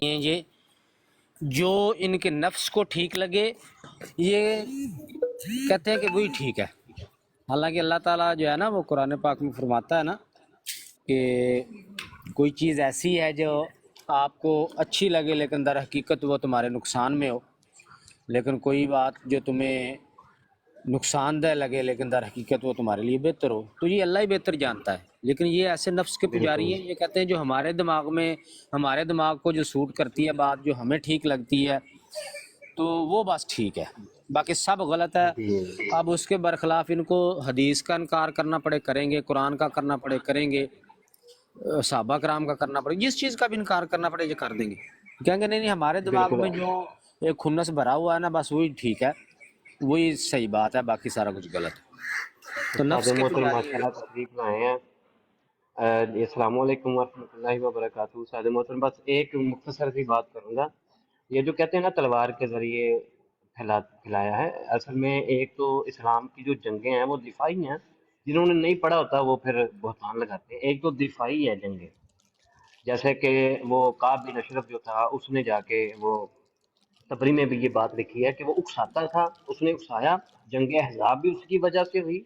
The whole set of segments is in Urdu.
ہیں یہ جو ان کے نفس کو ٹھیک لگے یہ کہتے ہیں کہ وہی ٹھیک ہے. حالانکہ اللہ تعالیٰ جو ہے نا وہ قرآن پاک میں فرماتا ہے نا کہ کوئی چیز ایسی ہے جو آپ کو اچھی لگے لیکن در حقیقت وہ تمہارے نقصان میں ہو، لیکن کوئی بات جو تمہیں نقصان دہ لگے لیکن در حقیقت وہ تمہارے لیے بہتر ہو، تو یہ اللہ ہی بہتر جانتا ہے. لیکن یہ ایسے نفس کے پجاری بالکل ہیں، یہ کہتے ہیں جو ہمارے دماغ کو جو سوٹ کرتی ہے بات، جو ہمیں ٹھیک لگتی ہے تو وہ بس ٹھیک ہے، باقی سب غلط ہے. جی. اب اس کے برخلاف ان کو حدیث کا انکار کرنا پڑے کریں گے، قرآن کا کرنا پڑے کریں گے، صحابہ کرام کا کرنا پڑے، جس چیز کا بھی انکار کرنا پڑے یہ کر دیں گے. کہیں گے نہیں نہیں ہمارے دماغ بالکل میں جو ایک خنس بھرا ہوا ہے نا بس وہی ٹھیک ہے، وہی صحیح بات ہے، باقی سارا کچھ غلط ہے. تو استاد نفس کے محترم پجاری ماشاء ہیں. اللہ تشریف لائے ہیں. السلام علیکم ورحمۃ اللہ وبرکاتہ. استاد محترم بس ایک مختصر سی بات کروں گا. یہ جو کہتے ہیں نا تلوار کے ذریعے پھیلایا ہے، اصل میں ایک تو اسلام کی جو جنگیں ہیں وہ دفاعی ہیں. جنہوں نے نہیں پڑھا ہوتا وہ پھر بہتان لگاتے ہیں. ایک تو دفاعی ہے جنگیں، جیسے کہ وہ کعب بن اشرف جو تھا اس نے جا کے وہ تبری میں بھی یہ بات لکھی ہے کہ وہ اکساتا تھا، اس نے اکسایا. جنگ احزاب بھی اس کی وجہ سے ہوئی،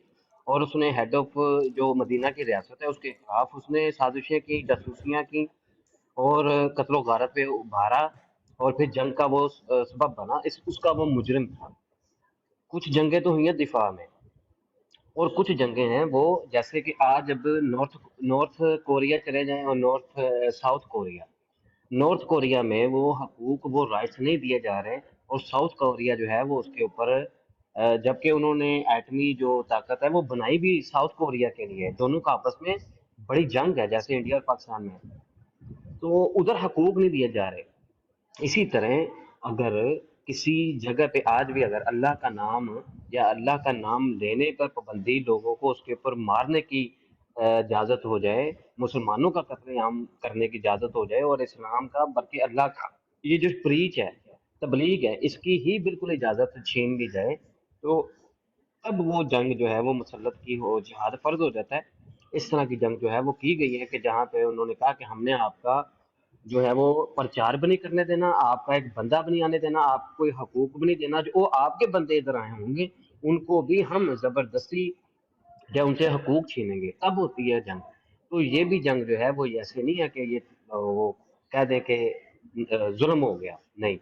اور اس نے ہیڈ آف جو مدینہ کی ریاست ہے اس کے خلاف اس نے سازشیں کی، جاسوسیاں کی، اور قتل و غارت پہ ابھارا، اور پھر جنگ کا وہ سبب بنا. اس کا وہ مجرم تھا. کچھ جنگیں تو ہوئی ہیں دفاع میں، اور کچھ جنگیں ہیں وہ جیسے کہ آج جب نارتھ کوریا چلے جائیں اور نارتھ کوریا میں وہ حقوق وہ رائٹس نہیں دیے جا رہے، اور ساؤتھ کوریا جو ہے وہ اس کے اوپر جبکہ انہوں نے ایٹمی جو طاقت ہے وہ بنائی بھی ساؤتھ کوریا کے لیے. دونوں کا آپس میں بڑی جنگ ہے جیسے انڈیا اور پاکستان میں، تو ادھر حقوق نہیں دیے جا رہے. اسی طرح اگر کسی جگہ پہ آج بھی اگر اللہ کا نام یا اللہ کا نام لینے پر پابندی، لوگوں کو اس کے اوپر مارنے کی اجازت ہو جائے، مسلمانوں کا قتل عام کرنے کی اجازت ہو جائے، اور اسلام کا بلکہ اللہ کا یہ جو پریچ ہے، تبلیغ ہے، اس کی ہی بالکل اجازت چھین لی جائے، تو اب وہ جنگ جو ہے وہ مسلط کی ہو، جہاد فرض ہو جاتا ہے. اس طرح کی جنگ جو ہے وہ کی گئی ہے کہ جہاں پہ انہوں نے کہا کہ ہم نے آپ کا جو ہے وہ پرچار بھی نہیں کرنے دینا، آپ کا ایک بندہ بھی نہیں آنے دینا، آپ کو کوئی حقوق بھی نہیں دینا. جو آپ کے بندے ادھر آئے ہوں گے ان کو بھی ہم زبردستی یا ان سے حقوق چھینیں گے. تب ہوتی ہے جنگ. تو یہ بھی جنگ جو ہے وہ ایسے نہیں ہے کہ یہ وہ کہہ دے کہ ظلم ہو گیا، نہیں،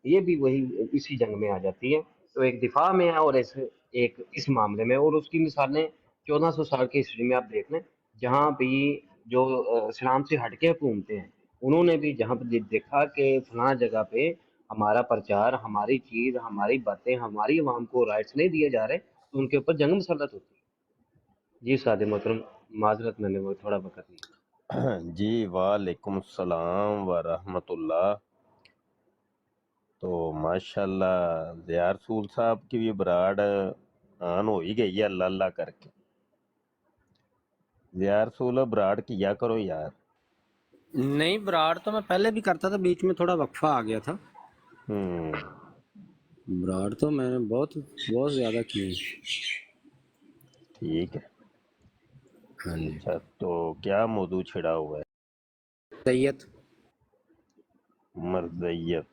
یہ بھی وہی اسی جنگ میں آ جاتی ہے. تو ایک دفاع میں ہے اور ایک اس معاملے میں، اور اس کی مثالیں 1400 سال کی ہسٹری میں آپ دیکھ لیں، جہاں بھی جو اسلام سے ہٹ کے حکومتیں ہیں انہوں نے بھی جہاں پہ دیکھا کہ فلاں جگہ پہ ہمارا پرچار، ہماری چیز، ہماری باتیں، ہماری عوام کو رائٹس نہیں دیے جا رہے، تو ان کے اوپر جنگ مسلط ہوتی ہے. جی سعد محترم، معذرت میں نے وہ تھوڑا وقت لیا. جی وعلیکم السلام ورحمۃ اللہ. تو ماشاءاللہ ضیاء رسول صاحب کی بھی براڈ آن ہو ہی گئی ہے اللہ اللہ کر کے. ضیاء رسول براڈ کیا کرو یار. نہیں براڑ تو میں پہلے بھی کرتا تھا، بیچ میں تھوڑا وقفہ آ گیا تھا. براڑ تو میں نے بہت بہت زیادہ کی. ٹھیک ہے. ہاں جی. اچھا تو کیا موضوع چھڑا ہوا ہے؟ سید مرضیت.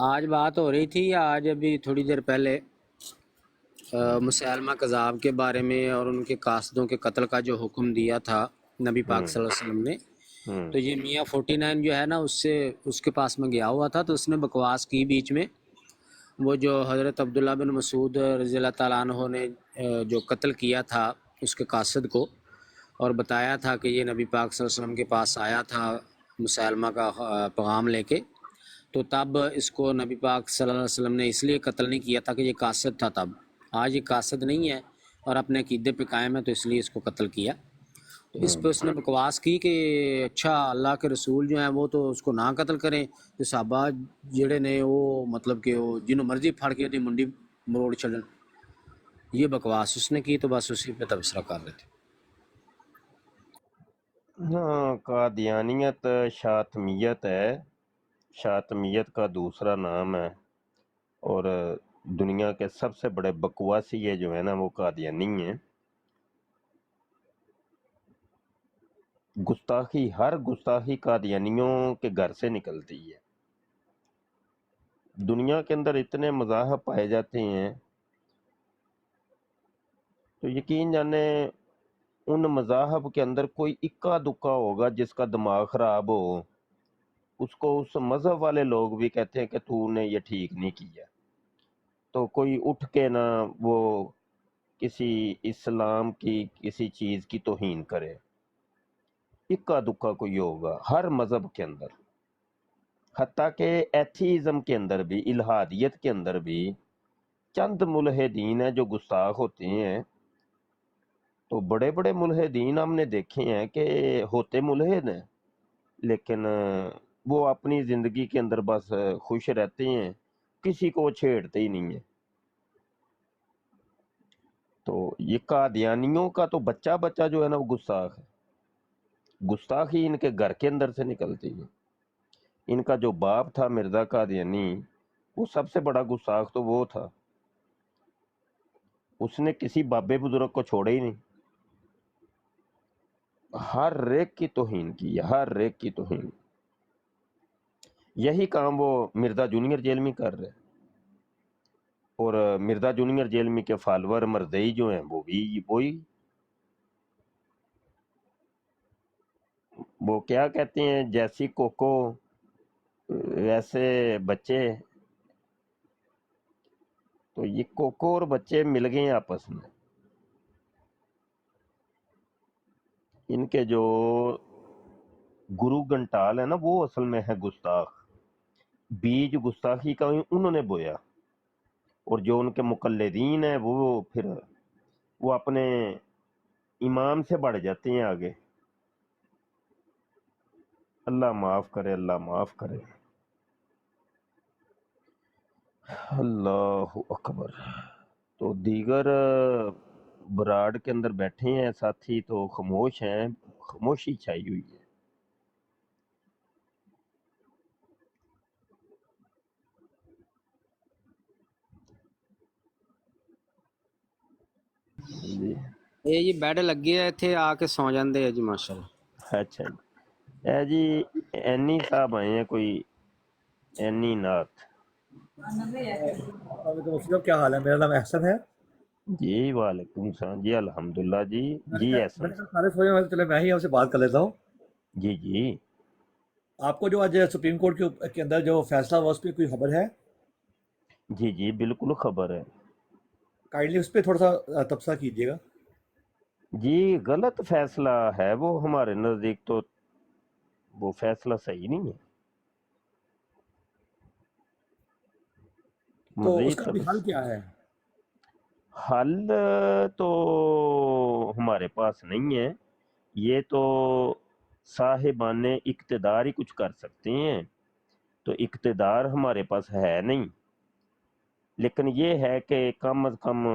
آج بات ہو رہی تھی، آج ابھی تھوڑی دیر پہلے مسیلمہ کذاب کے بارے میں اور ان کے قاصدوں کے قتل کا جو حکم دیا تھا نبی پاک صلی اللہ علیہ وسلم نے. تو یہ میاں 49 جو ہے نا اس کے پاس میں گیا ہوا تھا، تو اس نے بکواس کی بیچ میں. وہ جو حضرت عبداللہ بن مسعود رضی اللہ تعالیٰ عنہ نے جو قتل کیا تھا اس کے قاصد کو، اور بتایا تھا کہ یہ نبی پاک صلی اللہ علیہ وسلم کے پاس آیا تھا مسیلمہ کا پیغام لے کے، تو تب اس کو نبی پاک صلی اللہ علیہ وسلم نے اس لیے قتل نہیں کیا تھا کہ یہ قاصد تھا تب. آج یہ قاصد نہیں ہے اور اپنے عقیدے پہ قائم ہے، تو اس لیے اس کو قتل کیا. تو اس پہ اس نے بکواس کی کہ اچھا اللہ کے رسول جو ہیں وہ تو اس کو نہ قتل کریں، تو صحابہ جڑے نے وہ مطلب کہ وہ جنہوں مرضی پھاڑ کے دی منڈی مروڑ چھڑن. یہ بکواس اس نے کی، تو بس اسی پہ تبصرہ کر رہے تھے. ہاں، قادیانیت شاطمیت ہے. شاطمیت کا دوسرا نام ہے، اور دنیا کے سب سے بڑے بکواسی یہ جو ہے نا وہ قادیانی ہیں. گستاخی، ہر گستاخی قادیانیوں کے گھر سے نکلتی ہے. دنیا کے اندر اتنے مذاہب پائے جاتے ہیں، تو یقین جانے ان مذاہب کے اندر کوئی اکا دکا ہوگا جس کا دماغ خراب ہو، اس کو اس مذہب والے لوگ بھی کہتے ہیں کہ تو نے یہ ٹھیک نہیں کیا، تو کوئی اٹھ کے نہ وہ کسی اسلام کی کسی چیز کی توہین کرے۔ اکا دکا کوئی ہوگا ہر مذہب کے اندر، حتیٰ کہ ایتھیزم کے اندر بھی، الہادیت کے اندر بھی چند ملحدین ہیں جو گستاخ ہوتے ہیں، تو بڑے بڑے ملحدین ہم نے دیکھے ہیں کہ ہوتے ملحد ہیں، لیکن وہ اپنی زندگی کے اندر بس خوش رہتے ہیں، کسی کو چھیڑتے ہی نہیں ہیں۔ تو یہ قادیانیوں کا تو بچہ بچہ جو ہے نا وہ گستاخ ہے، گستاخی ان کے گھر کے اندر سے نکلتی ہے۔ ان کا جو باپ تھا مرزا قادیانی، وہ سب سے بڑا گستاخ تو وہ تھا، اس نے کسی بابے بزرگ کو چھوڑے ہی نہیں، ہر ایک کی توہین کی ہے، ہر ایک کی توہین۔ یہی کام وہ مرزا جونیئر جیل میں کر رہے، اور مرزا جونیئر جیل میں کے فالور مرزئی جو ہیں وہ بھی وہی، وہ کیا کہتے ہیں، جیسی کوکو ویسے بچے، تو یہ کوکو اور بچے مل گئے ہیں آپس میں۔ ان کے جو گرو گھنٹال ہے نا وہ اصل میں ہے گستاخ، بیج گستاخی کا انہوں نے بویا، اور جو ان کے مقلدین ہیں وہ پھر وہ اپنے امام سے بڑھ جاتے ہیں آگے۔ اللہ معاف کرے، اللہ معاف کرے، اللہ اکبر۔ تو دیگر براڈ کے اندر بیٹھے ہیں ساتھی تو خاموش ہیں، خاموشی چھائی ہوئی ہے۔ جی ਇਹ ਜੀ ਬੈੱਡ ਲੱਗੇ ਆ ਇੱਥੇ ਆ ਕੇ ਸੌ ਜਾਂਦੇ ਆ ਜੀ ਮਾਸ਼ਾਅੱਲਾ। اچھا جی، اے جی اینی صاحب آئے ہیں، کوئی اینی نعت۔ السلام علیکم مفتی صاحب، کیا حال ہے؟ میرا نام احسن ہے۔ جی وعلیکم السلام جی، الحمدللہ جی، جی احسن میں نے کہا خالد ہوئے ہیں، چلے میں ہی آپ سے بات کر لیتا ہوں۔ جی جی آپ کو جو آج سپریم کورٹ کے اندر جو فیصلہ ہوا اس پہ کوئی خبر ہے؟ جی جی بالکل خبر ہے کائنڈلی اس پہ تھوڑا سا تبصرہ کیجیے گا۔ جی۔ غلط فیصلہ ہے وہ، ہمارے نزدیک تو وہ فیصلہ صحیح نہیں ہے۔ تو اس مزید کا بھی حل کیا ہے؟ حل تو ہمارے پاس نہیں ہے، یہ تو صاحبان اقتدار ہی کچھ کر سکتے ہیں، تو اقتدار ہمارے پاس ہے نہیں، لیکن یہ ہے کہ کم از کم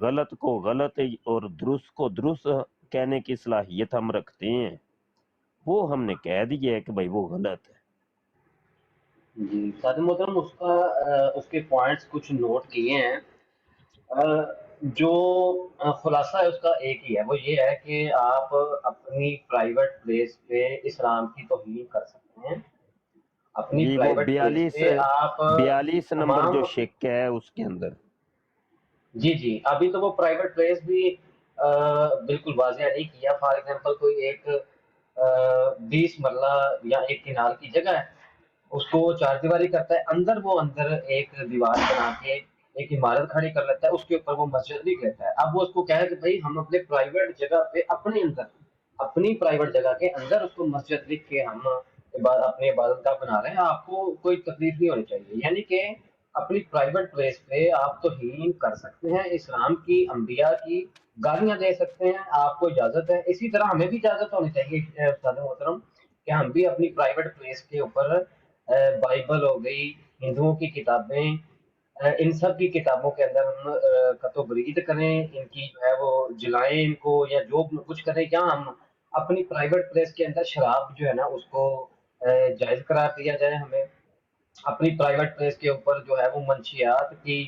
غلط کو غلط اور درست کو درست کہنے کی صلاحیت ہم رکھتے ہیں، وہ ہم نے کہہ دیا ہے کہ بھائی وہ غلط ہے۔ جی سعد محترم، اس کے پوائنٹس کچھ نوٹ کیے ہیں۔ جو خلاصہ ہے اس کا ایک ہی ہے، وہ یہ ہے کہ آپ اپنی پرائیویٹ پلیس پہ اسلام کی توہین کر سکتے ہیں، اپنی جی وہ پرائیویٹ پلیس پہ آپ 42 نمبر تمام، جو شک ہے اس کے اندر۔ جی ابھی تو وہ پرائیویٹ پلیس بھی بالکل واضح نہیں کیا۔ فار ایگزامپل کوئی ایک 20 مرلہ یا ایک کنال کی جگہ ہے، اس کو وہ چار دیواری کرتا ہے، اندر ایک دیوار بنا کے ایک عمارت کھڑی کر لیتا ہے، اس کے اوپر وہ مسجد بھی کہتا ہے۔ اب وہ اس کو کہے کہ بھائی ہم اپنے پرائیویٹ جگہ پہ اپنی پرائیویٹ جگہ کے اندر اس کو مسجد لکھ کے ہم اپنی عبادت گاہ بنا رہے ہیں، آپ کو کوئی تکلیف نہیں ہونی چاہیے۔ یعنی کہ اپنی پرائیویٹ پلیس پہ آپ توہین کر سکتے ہیں، اسلام کی، انبیاء کی گالیاں دے سکتے ہیں، آپ کو اجازت ہے۔ اسی طرح ہمیں بھی اجازت ہونی چاہیے استاد محترم کہ ہم بھی اپنی پرائیویٹ پلیس کے اوپر بائبل ہو گئی، ہندوؤں کی کتابیں، ان سب کی کتابوں کے اندر ہم قط و برید کریں، ان کی جو ہے وہ جلائیں ان کو، یا جو کچھ کریں، یا ہم اپنی پرائیویٹ پلیس کے اندر شراب جو ہے نا اس کو جائز قرار دیا جائے، ہمیں اپنی پرائیویٹ پلیس کے اوپر جو ہے وہ منشیات کی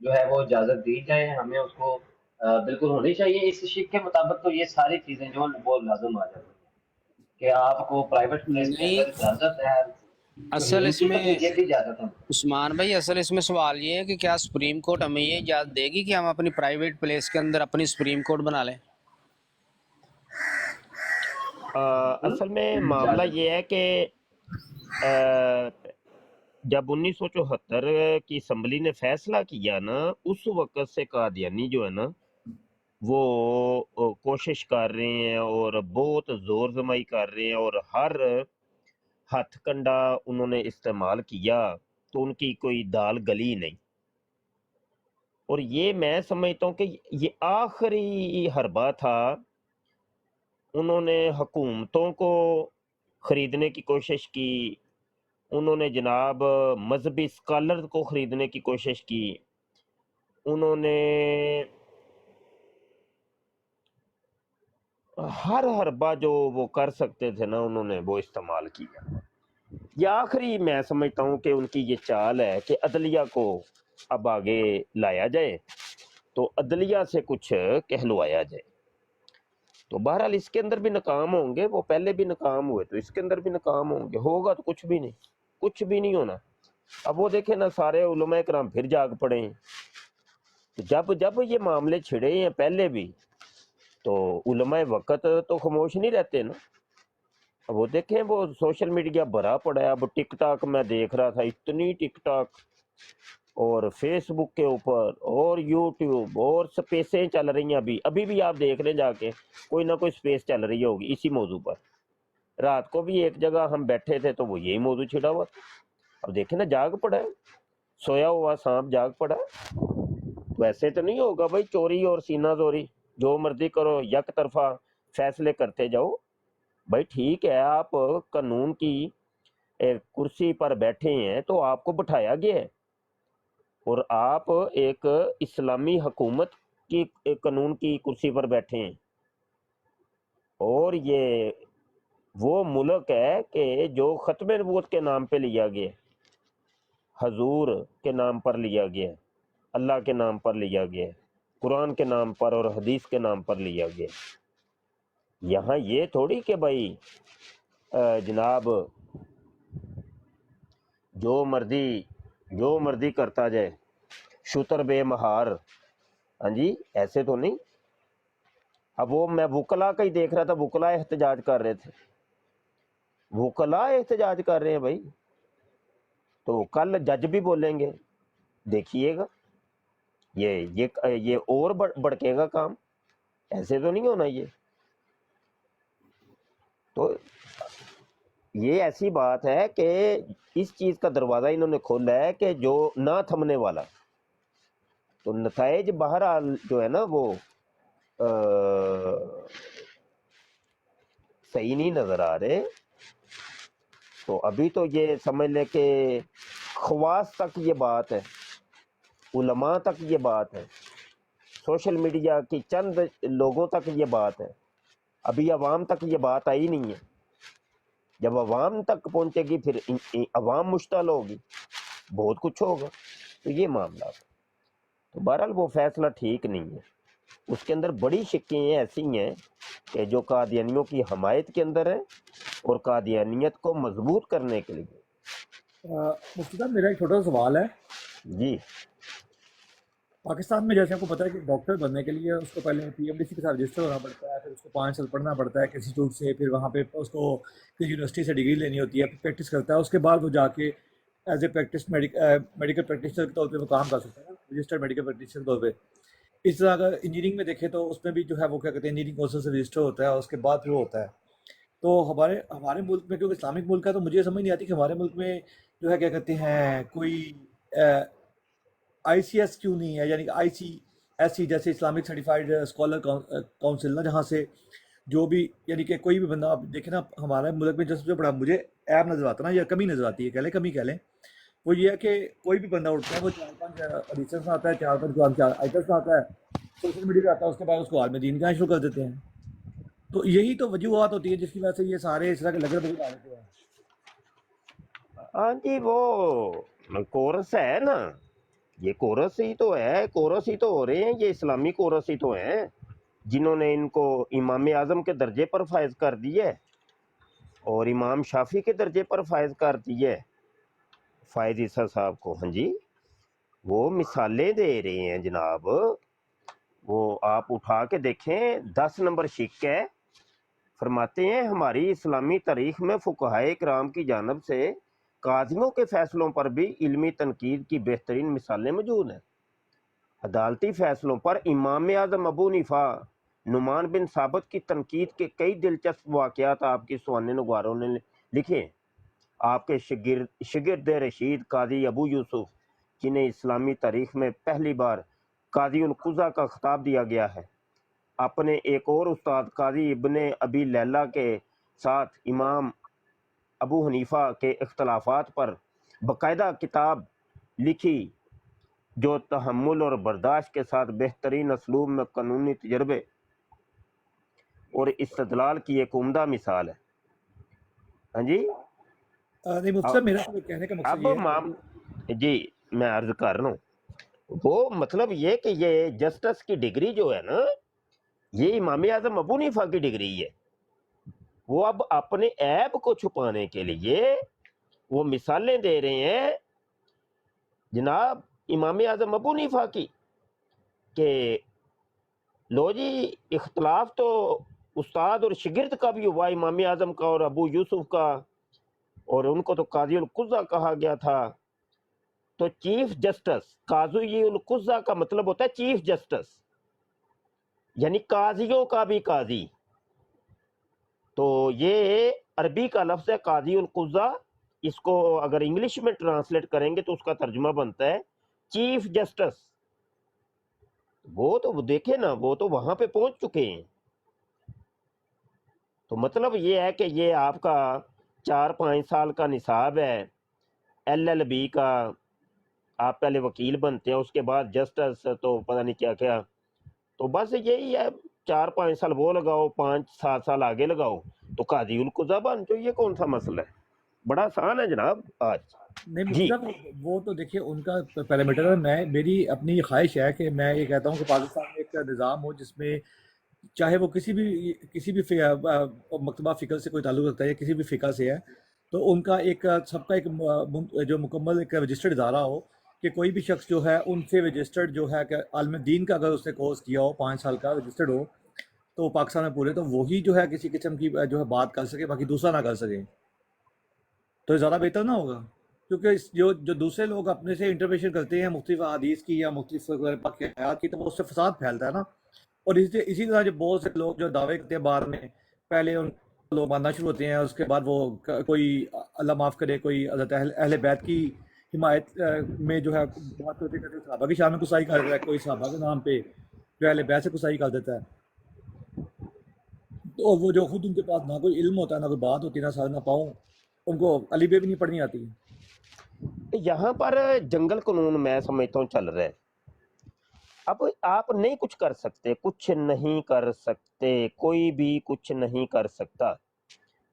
جو ہے وہ اجازت دی جائے، ہمیں اس کو بالکل ہونی چاہیے۔ اس شک کے مطابق تو یہ ساری چیزیں جو وہ لازم آ جاتی ہیں کہ آپ کو پرائیویٹ پلیس کے نہیں اندر اجازت ہے۔ اصل اس میں یہ بھی جاتا تھا. عثمان بھائی، اصل اس میں سوال یہ ہے کہ کیا سپریم کورٹ ہمیں یہ اجازت دے گی کہ ہم اپنی پرائیویٹ پلیس کے اندر اپنی سپریم کورٹ بنا لیں؟ اصل میں معاملہ یہ ہے کہ جب 1974 کی اسمبلی نے فیصلہ کیا نا، اس وقت سے قادیانی جو ہے نا وہ کوشش کر رہے ہیں اور بہت زور زمائی کر رہے ہیں، اور ہر ہتھ کنڈا انہوں نے استعمال کیا تو ان کی کوئی دال گلی نہیں. اور یہ میں سمجھتا ہوں کہ یہ آخری حربہ تھا. انہوں نے حکومتوں کو خریدنے کی کوشش کی، انہوں نے جناب مذہبی اسکالر کو خریدنے کی کوشش کی، انہوں نے ہر حربہ جو وہ کر سکتے تھے نا انہوں نے وہ استعمال کیا. یہ آخری میں سمجھتا ہوں کہ ان کی یہ چال ہے کہ عدلیہ کو اب آگے لایا جائے تو عدلیہ سے کچھ کہلوایا جائے. تو بہرحال اس کے اندر بھی ناکام ہوں گے، وہ پہلے بھی ناکام ہوئے تو اس کے اندر بھی ناکام ہوں گے. ہوگا تو کچھ بھی نہیں، کچھ بھی نہیں ہونا. اب وہ دیکھیں نا، سارے علماء کرام پھر جاگ پڑے ہیں. تو جب یہ معاملے چھڑے ہیں پہلے بھی تو علماء وقت تو خاموش نہیں رہتے نا. اب وہ دیکھیں وہ سوشل میڈیا بھرا پڑا ہے. اب ٹک ٹاک میں دیکھ رہا تھا، اتنی ٹک ٹاک اور فیس بک کے اوپر اور یوٹیوب اور سپیسیں چل رہی ہیں. ابھی بھی آپ دیکھ لیں، جا کے کوئی نہ کوئی سپیس چل رہی ہوگی اسی موضوع پر. رات کو بھی ایک جگہ ہم بیٹھے تھے تو وہ یہی موضوع چھڑا ہوا تھا. اب دیکھیں نا، جاگ پڑا ہے، سویا ہوا سانپ جاگ پڑا ہے. تو ایسے تو نہیں ہوگا بھائی چوری اور سینہ زوری جو مرضی کرو، یک طرفہ فیصلے کرتے جاؤ. بھائی ٹھیک ہے، آپ قانون کی کرسی پر بیٹھے ہیں تو آپ کو بٹھایا گیا ہے، اور آپ ایک اسلامی حکومت کی قانون کی کرسی پر بیٹھے ہیں، اور یہ وہ ملک ہے کہ جو ختم نبوت کے نام پہ لیا گیا، حضور کے نام پر لیا گیا، اللہ کے نام پر لیا گیا، قرآن کے نام پر اور حدیث کے نام پر لیا گیا. یہاں یہ تھوڑی کہ بھائی جناب جو مرضی کرتا جائے، شتر بے مہار. ہاں جی، ایسے تو نہیں. اب وہ میں وکلا کا ہی دیکھ رہا تھا، وکلا احتجاج کر رہے تھے، وکلا احتجاج کر رہے ہیں بھائی. تو کل جج بھی بولیں گے، دیکھیے گا یہ اور بڑکے گا کام. ایسے تو نہیں ہونا. یہ تو یہ ایسی بات ہے کہ اس چیز کا دروازہ انہوں نے کھولا ہے کہ جو نہ تھمنے والا. تو نتائج بہرحال جو ہے نا وہ صحیح نہیں نظر آ رہے. تو ابھی تو یہ سمجھ لے کہ خواص تک یہ بات ہے، علماء تک یہ بات ہے، سوشل میڈیا کی چند لوگوں تک یہ بات ہے. ابھی عوام تک یہ بات آئی نہیں ہے. جب عوام تک پہنچے گی پھر عوام مشتعل ہوگی، بہت کچھ ہوگا. تو یہ معاملات. تو بہرحال وہ فیصلہ ٹھیک نہیں ہے. اس کے اندر بڑی شکیں ایسی ہیں کہ جو قادیانیوں کی حمایت کے اندر ہے اور قادیانیت کو مضبوط کرنے کے لیے. مفتی صاحب میرا ایک چھوٹا سا سوال ہے. جی، پاکستان میں جیسے آپ کو پتہ ہے کہ ڈاکٹر بننے کے لیے اس کو پہلے پی ایم ڈی سی کے ساتھ رجسٹر ہونا پڑتا ہے، پھر اس کو 5 سال پڑھنا پڑتا ہے کسی انسٹیٹیوٹ سے، پھر وہاں پہ اس کو کسی یونیورسٹی سے ڈگری لینی ہوتی ہے، پھر پریکٹس کرتا ہے. اس کے بعد وہ جا کے as a practice medical practitioner کے طور پہ وہ کام کر سکتا ہے، رجسٹرڈ میڈیکل پریکٹیشنر کے طور پہ. اس طرح اگر انجینئرنگ میں دیکھیں تو اس میں بھی جو ہے وہ کیا کہتے ہیں انجینئرنگ کورسز سے رجسٹر ہوتا ہے، اور اس کے بعد پھر وہ ہوتا ہے. تو ہمارے ملک میں کیونکہ اسلامک ملک ہے تو مجھے سمجھ نہیں آتی کہ ہمارے ملک میں جو ہے کیا کہتے ہیں کوئی آئی سی ایس کیوں نہیں ہے، یعنی کہ آئی سی ایس سی جیسے اسلامک سرٹیفائڈ اسکالر کاؤنسل نا، جہاں سے جو بھی یعنی کہ کوئی بھی بندہ آپ دیکھیں نا ہمارے ملک میں جو سب سے بڑا مجھے ایپ نظر آتا نا یا کمی نظر آتی ہے، کمی کہہ لیں، وہ یہ ہے کہ کوئی بھی بندہ اٹھتا ہے وہ 4-5 حدیثیں سناتا ہے، 4-5 قرآن کی آیتیں سناتا ہے، سوشل میڈیا پہ آتا ہے، اس کے بعد اس کو عالم دین کہنا شروع کر دیتے ہیں. تو یہی تو وجوہات ہوتی ہے جس کی وجہ سے یہ سارے اس طرح کے لگڑ بگڑ آ دیتے ہیں. ہاں جی، وہ کورس ہے نا، یہ کورس ہی تو ہے، کورس ہی تو ہو رہے ہیں، یہ اسلامی کورس ہی تو ہیں جنہوں نے ان کو امام اعظم کے درجے پر فائز کر دی ہے اور امام شافی کے درجے پر فائز کر دی ہے. فائز عیسیٰ صاحب کو، ہاں جی، وہ مثالیں دے رہے ہیں جناب، وہ آپ اٹھا کے دیکھیں 10 نمبر شک ہے، فرماتے ہیں ہماری اسلامی تاریخ میں فقہائے کرام کی جانب سے قاضیوں کے فیصلوں پر بھی علمی تنقید کی بہترین مثالیں موجود ہیں۔ عدالتی فیصلوں پر امام اعظم ابو حنیفہ نعمان بن ثابت کی تنقید کے کئی دلچسپ واقعات آپ کی سوانح نگاروں نے لکھے ہیں۔ آپ کے شگرد رشید قاضی ابو یوسف، جنہیں اسلامی تاریخ میں پہلی بار قاضی القضا کا خطاب دیا گیا ہے، اپنے ایک اور استاد قاضی ابن ابی لیلہ کے ساتھ امام ابو حنیفہ کے اختلافات پر باقاعدہ کتاب لکھی، جو تحمل اور برداشت کے ساتھ بہترین اسلوب میں قانونی تجربے اور استدلال کی ایک عمدہ مثال ہے۔ ہاں جی، نہیں مفتی صاحب، میرا تو کہنے کا مقصد اب یہ ہے جی میں عرض کر رہا ہوں، وہ مطلب یہ کہ یہ جسٹس کی ڈگری جو ہے نا، یہ امام اعظم ابو حنیفہ کی ڈگری ہے، وہ اب اپنے عیب کو چھپانے کے لیے وہ مثالیں دے رہے ہیں جناب امام اعظم ابو حنیفہ کی، کہ لو جی اختلاف تو استاد اور شگرد کا بھی ہوا، امام اعظم کا اور ابو یوسف کا، اور ان کو تو قاضی القضا کہا گیا تھا۔ تو چیف جسٹس، قاضی القضا کا مطلب ہوتا ہے چیف جسٹس، یعنی قاضیوں کا بھی قاضی۔ تو یہ عربی کا لفظ ہے قاضی القضا، اس کو اگر انگلش میں ٹرانسلیٹ کریں گے تو اس کا ترجمہ بنتا ہے چیف جسٹس۔ وہ تو دیکھیں نا، وہ تو وہاں پہ پہنچ چکے ہیں۔ تو مطلب یہ ہے کہ یہ آپ کا 4-5 سال کا نصاب ہے LLB کا، آپ پہلے وکیل بنتے ہیں، اس کے بعد جسٹس، تو پتہ نہیں کیا کیا، تو بس یہی ہے، 4-5 سال وہ لگاؤ، 5-7 سال آگے لگاؤ تو قاضی القضا بن جو، یہ کون سا مسئلہ ہے، بڑا آسان ہے جناب آج۔ نہیں مفتی جی صاحب، وہ تو دیکھیے ان کا پیرامیٹر ہے، میری اپنی یہ خواہش ہے کہ میں یہ کہتا ہوں کہ پاکستان میں ایک نظام ہو جس میں چاہے وہ کسی بھی مکتبہ فقہ سے کوئی تعلق رکھتا ہے یا کسی بھی فقہ سے ہے، تو ان کا ایک سب کا ایک جو مکمل ایک رجسٹرڈ ادارہ ہو، کہ کوئی بھی شخص جو ہے ان سے رجسٹرڈ جو ہے کہ عالم دین کا اگر اس نے کورس کیا ہو 5 سال کا رجسٹرڈ ہو تو پاکستان میں پورے، تو وہی جو ہے کسی قسم کی جو ہے بات کر سکے، باقی دوسرا نہ کر سکے، تو یہ زیادہ بہتر نہ ہوگا؟ کیونکہ جو دوسرے لوگ اپنے سے انٹرپریشن کرتے ہیں مختلف احادیث کی یا مختلف حیات کی، تو وہ اس سے فساد پھیلتا ہے نا۔ اور اسی طرح جو بہت سے لوگ جو دعوے کرتے ہیں بار میں، پہلے ان کو لوگ ماننا شروع ہوتے ہیں، اس کے بعد وہ کوئی اللہ معاف کرے کوئی حضرت اہل بیت کی حمایت میں جو ہے بات کرتے کرتے صحابہ کی شان میں کسائی کر رہا ہے، کوئی صحابہ کے نام پہ جو اہل بیت سے کسائی کر دیتا ہے، تو وہ جو خود ان کے پاس نہ کوئی علم ہوتا ہے، نہ کوئی بات ہوتی ہے، نہ سر نہ پاؤں، ان کو علی بے بھی نہیں پڑھنی آتی۔ یہاں پر جنگل قانون میں سمجھتا ہوں چل رہا ہے، اب آپ نہیں کچھ کر سکتے، کچھ نہیں کر سکتے، کوئی بھی کچھ نہیں کر سکتا۔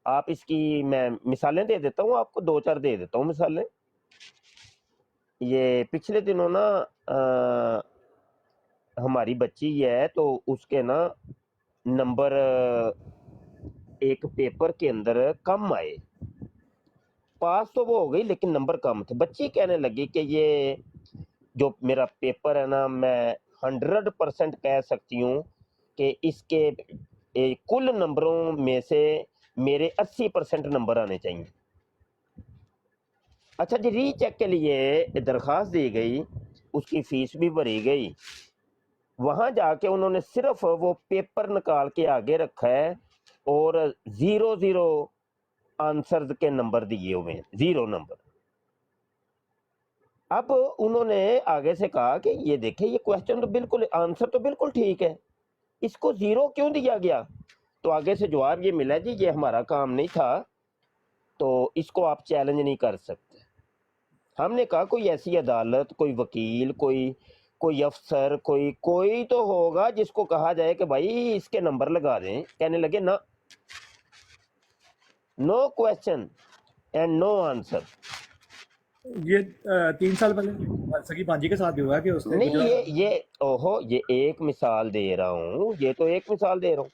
آپ اس کی میں مثالیں دے دیتا ہوں آپ کو، 2-4 دے دیتا ہوں مثالیں۔ یہ پچھلے دنوں نا ہماری بچی ہے، تو اس کے نا نمبر ایک پیپر کے اندر کم آئے، پاس تو وہ ہو گئی لیکن نمبر کم تھے۔ بچی کہنے لگی کہ یہ جو میرا پیپر ہے نا، میں 100% کہہ سکتی ہوں کہ اس کے کل نمبروں میں سے میرے 80% نمبر آنے چاہیے۔ اچھا جی، ری چیک کے لیے درخواست دی گئی، اس کی فیس بھی بھری گئی، وہاں جا کے انہوں نے صرف وہ پیپر نکال کے آگے رکھا ہے اور 0 آنسرز کے نمبر دیے ہوئے ہیں، 0 نمبر۔ اب انہوں نے آگے سے کہا کہ یہ دیکھیں، یہ کویسچن تو بالکل، آنسر تو بالکل ٹھیک ہے، اس کو 0 کیوں دیا گیا؟ تو آگے سے جواب یہ ملا، جی یہ ہمارا کام نہیں تھا، تو اس کو آپ چیلنج نہیں کر سکتے۔ ہم نے کہا کوئی ایسی عدالت، کوئی وکیل، کوئی افسر، کوئی تو ہوگا جس کو کہا جائے کہ بھائی اس کے نمبر لگا دیں۔ کہنے لگے نا، نو کویسچن اینڈ نو آنسر۔ یہ 3 سال پہلے سگی بانجی کے ساتھ بھی ہوا ہے کہ اس نے نہیں، یہ ایک مثال دے رہا ہوں، یہ تو ایک مثال دے رہا ہوں۔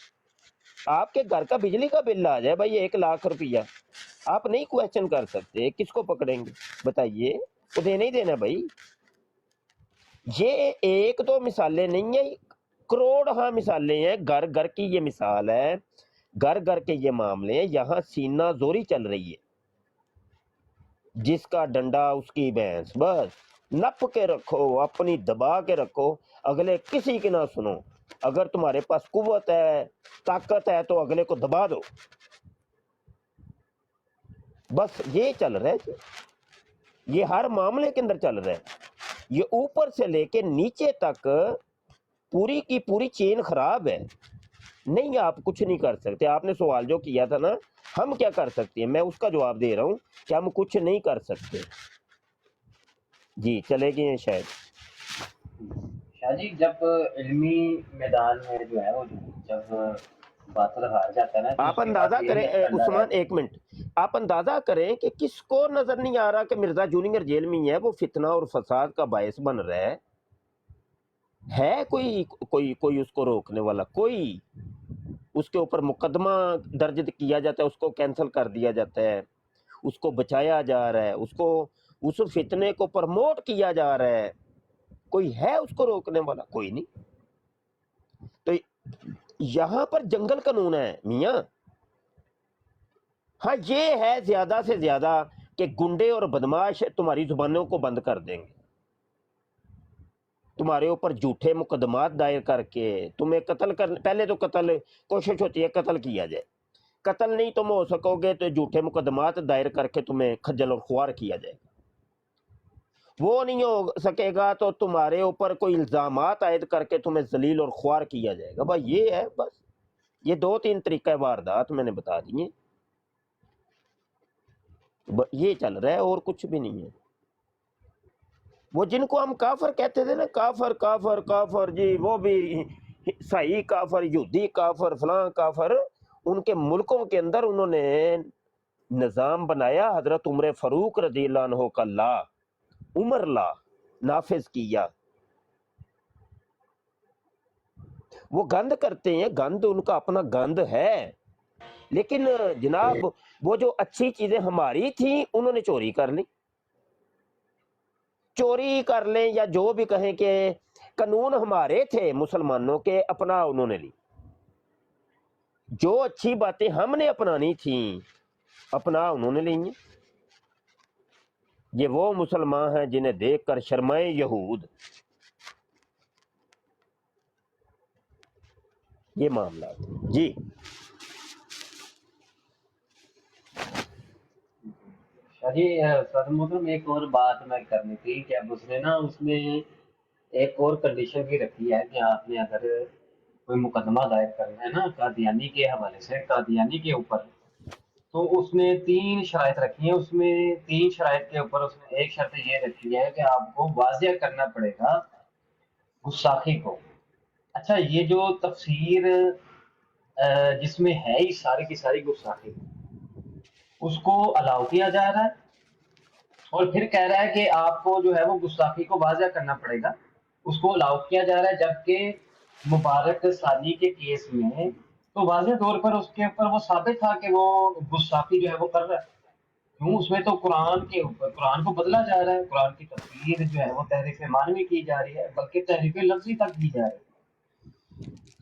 آپ کے گھر کا بجلی کا بل آ جائے بھائی 1 لاکھ روپیہ، آپ نہیں کویشچن کر سکتے، کس کو پکڑیں گے بتائیے؟ وہ دینا ہی دینا بھائی. یہ ایک دو مثالیں نہیں ہیں، کروڑ ہاں مثالیں ہیں. گھر گھر کی یہ مثال ہے، گھر گھر کے یہ معاملے ہیں. یہاں سینہ زوری چل رہی ہے، جس کا ڈنڈا اس کی بھینس. بس نپ کے رکھو، اپنی دبا کے رکھو، اگلے کسی کی نہ سنو. اگر تمہارے پاس قوت ہے، طاقت ہے، تو اگلے کو دبا دو. بس یہ چل رہا ہے، یہ ہر معاملے کے اندر چل رہا ہے. یہ اوپر سے لے کے نیچے تک پوری کی پوری چین خراب ہے. نہیں، آپ کچھ نہیں کر سکتے. آپ نے سوال جو کیا تھا نا، ہم کیا کر سکتے ہیں، میں اس کا جواب دے رہا ہوں کہ ہم کچھ نہیں کر سکتے. جی چلے گئے شاید. شاہ جی جب علمی میدان میں جو ہے وہ جب باطل ہار جاتا ہے نا تو آپ اس کے بعد اندازہ تو کریں یہی ڈر عثمان، رہتا ہے. ایک منٹ، آپ اندازہ کریں کہ کس کو نظر نہیں آ رہا کہ مرزا جونیئر جیل میں ہی ہے، وہ فتنہ اور فساد کا باعث بن رہا ہے کوئی اس کو روکنے والا؟ کوئی؟ اس کے اوپر مقدمہ درج کیا جاتا ہے، اس کو کینسل کر دیا جاتا ہے، اس کو بچایا جا رہا ہے، اس فتنے کو پرموٹ کیا جا رہا ہے. کوئی ہے اس کو روکنے والا؟ کوئی نہیں. تو یہاں پر جنگل قانون ہے میاں. ہاں یہ ہے زیادہ سے زیادہ کہ گنڈے اور بدماش تمہاری زبانوں کو بند کر دیں گے، تمہارے اوپر جھوٹے مقدمات دائر کر کے تمہیں قتل کر. پہلے تو قتل کوشش ہوتی ہے قتل کیا جائے، قتل نہیں تم ہو سکو گے تو جھوٹے مقدمات دائر کر کے تمہیں خجل اور خوار کیا جائے گا. وہ نہیں ہو سکے گا تو تمہارے اوپر کوئی الزامات عائد کر کے تمہیں ذلیل اور خوار کیا جائے گا. بھائی یہ ہے، بس یہ دو تین طریقہ واردات میں نے بتا دیے. یہ چل رہا ہے اور کچھ بھی نہیں ہے. وہ جن کو ہم کافر کہتے تھے نا، کافر کافر کافر، جی وہ بھی صحیح کافر، یہودی کافر، فلاں کافر، ان کے ملکوں کے اندر انہوں نے نظام بنایا. حضرت عمر فاروق رضی اللہ عنہ کا لا، عمر لا نافذ کیا. وہ گند کرتے ہیں، گند ان کا اپنا گند ہے، لیکن جناب وہ جو اچھی چیزیں ہماری تھیں انہوں نے چوری کر لی. چوری کر لیں یا جو بھی کہیں کہ قانون ہمارے تھے مسلمانوں کے، اپنا انہوں نے لی. جو اچھی باتیں ہم نے اپنانی تھیں اپنا انہوں نے لی ہیں. یہ وہ مسلمان ہیں جنہیں دیکھ کر شرمائے یہود. یہ معاملات ہیں. جی شاہ جی سر محترم ایک اور بات میں کرنی تھی کہ اب اس نے نا اس میں ایک اور کنڈیشن بھی رکھی ہے کہ آپ نے اگر کوئی مقدمہ دائر کرنا ہے نا قادیانی کے حوالے سے، قادیانی کے اوپر، تو اس نے 3 شرائط رکھی ہیں. اس میں 3 شرائط کے اوپر اس نے ایک شرط یہ رکھی ہے کہ آپ کو واضح کرنا پڑے گا گستاخی کو. اچھا یہ جو تفسیر جس میں ہے ہی ساری کی ساری گستاخی، اس کو الاؤ کیا جا رہا ہے اور پھر کہہ رہا ہے کہ آپ کو جو ہے وہ گستاخی کو واضح کرنا پڑے گا، اس کو الاؤ کیا جا رہا ہے. جبکہ مبارک ثانی کے کیس میں تو واضح طور پر اس کے اوپر وہ ثابت تھا کہ وہ گستاخی جو ہے وہ کر رہا ہے. کیوں؟ اس میں تو قرآن کے اوپر، قرآن کو بدلا جا رہا ہے، قرآن کی تفسیر جو ہے وہ تحریف معنوی کی جا رہی ہے، بلکہ تحریف لفظی تک کی جا رہی ہے.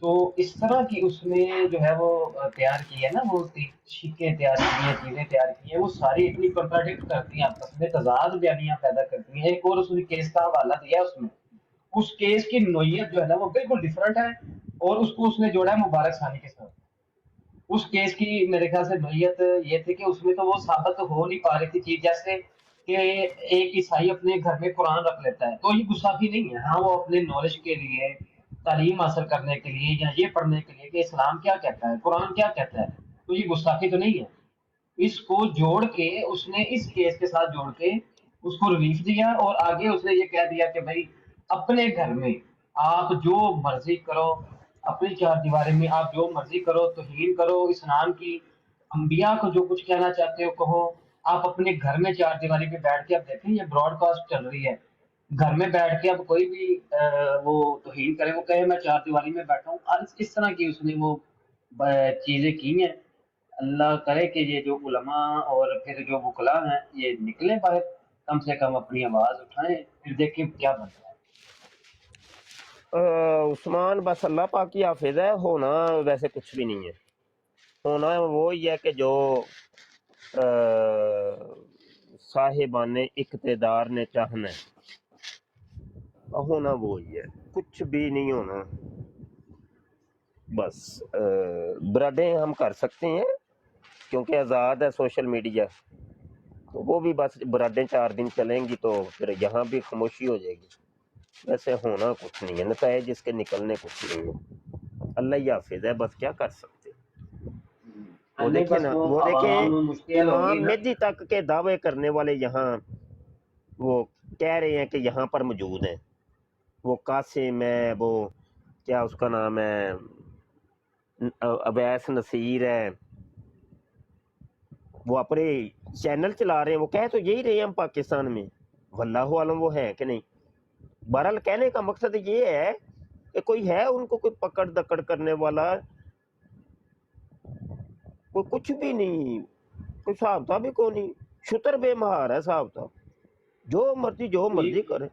تو اس طرح کی اس نے جو ہے وہ تیار کی ہے نا، وہ شکیں تیار کی ہیں، چیزیں تیار کی ہیں، وہ ساری اتنی کنٹراڈکٹ کرتی ہیں، آپس میں تضاد بیانیاں پیدا کرتی ہیں. ایک اور اس نے کیس کا حوالہ دیا ہے، اس میں اس کیس کی نوعیت جو ہے نا وہ بالکل ڈفرنٹ ہے، اور اس کو اس نے جوڑا ہے مبارک ثانی کے ساتھ. اس کیس کی میرے خیال سے نوعیت یہ تھی کہ اس میں تو وہ ثابت ہو نہیں پا رہی تھی چیز، جیسے کہ ایک عیسائی اپنے گھر میں قرآن رکھ لیتا ہے تو یہ گستاخی نہیں ہے. ہاں وہ اپنے نالج کے لیے، تعلیم حاصل کرنے کے لیے، یا یہ پڑھنے کے لیے کہ اسلام کیا کہتا ہے، قرآن کیا کہتا ہے، تو یہ گستاخی تو نہیں ہے. اس کو جوڑ کے اس نے اس کیس کے ساتھ جوڑ کے اس کو ریلیف دیا، اور آگے اس نے یہ کہہ دیا کہ بھائی اپنے گھر میں آپ جو مرضی کرو، اپنی 4 دیواری میں آپ جو مرضی کرو، توہین کرو اسلام کی، انبیاء کو جو کچھ کہنا چاہتے ہو کہو. آپ اپنے گھر میں 4 دیواری پہ بیٹھ کے، اب دیکھیں یہ براڈ کاسٹ چل رہی ہے، گھر میں بیٹھ کے اب کوئی بھی وہ توہین کرے، وہ کہے میں 4 دیواری میں بیٹھا ہوں. اس طرح کی اس نے وہ چیزیں کی ہیں. اللہ کرے کہ یہ جو علماء اور پھر جو وکلا ہیں یہ نکلیں باہر، کم سے کم اپنی آواز اٹھائیں، پھر دیکھیں کیا بنتا ہے۔ عثمان بس اللہ پاک کی حافظ ہے، ہونا ویسے کچھ بھی نہیں ہے، ہونا وہی ہے کہ جو صاحبان اقتدار نے چاہنا ہے، ہونا وہی ہے، کچھ بھی نہیں ہونا۔ بس برڈیں ہم کر سکتے ہیں کیونکہ آزاد ہے سوشل میڈیا، تو وہ بھی بس برڈیں 4 دن چلیں گی تو پھر یہاں بھی خاموشی ہو جائے گی، ویسے ہونا کچھ نہیں ہے، نتائج جس کے نکلنے کچھ نہیں ہے، اللہ ہی حافظ ہے، بس کیا کر سکتے ہیں۔ وہ نہیں دیکھیں بس نا، وہ وہ عوام دیکھیں مشکل ہوگی امام نا۔ مہدی تک کے دعوے کرنے والے یہاں وہ کہہ رہے ہیں کہ یہاں پر موجود ہیں، وہ قاسم ہے، وہ کیا اس کا نام ہے، اویس نصیر ہے، وہ اپنے چینل چلا رہے ہیں، وہ کہہ تو یہی رہے ہیں ہم پاکستان میں، واللہ عالم وہ ہیں کہ نہیں۔ بہرحال کہنے کا مقصد یہ ہے کہ کوئی ہے ان کو کوئی پکڑ دکڑ کرنے والا، کوئی کچھ بھی نہیں، کوئی صاحب تھا بھی کوئی نہیں، شتر بے مہار ہے صاحب تھا، جو مرضی کرے۔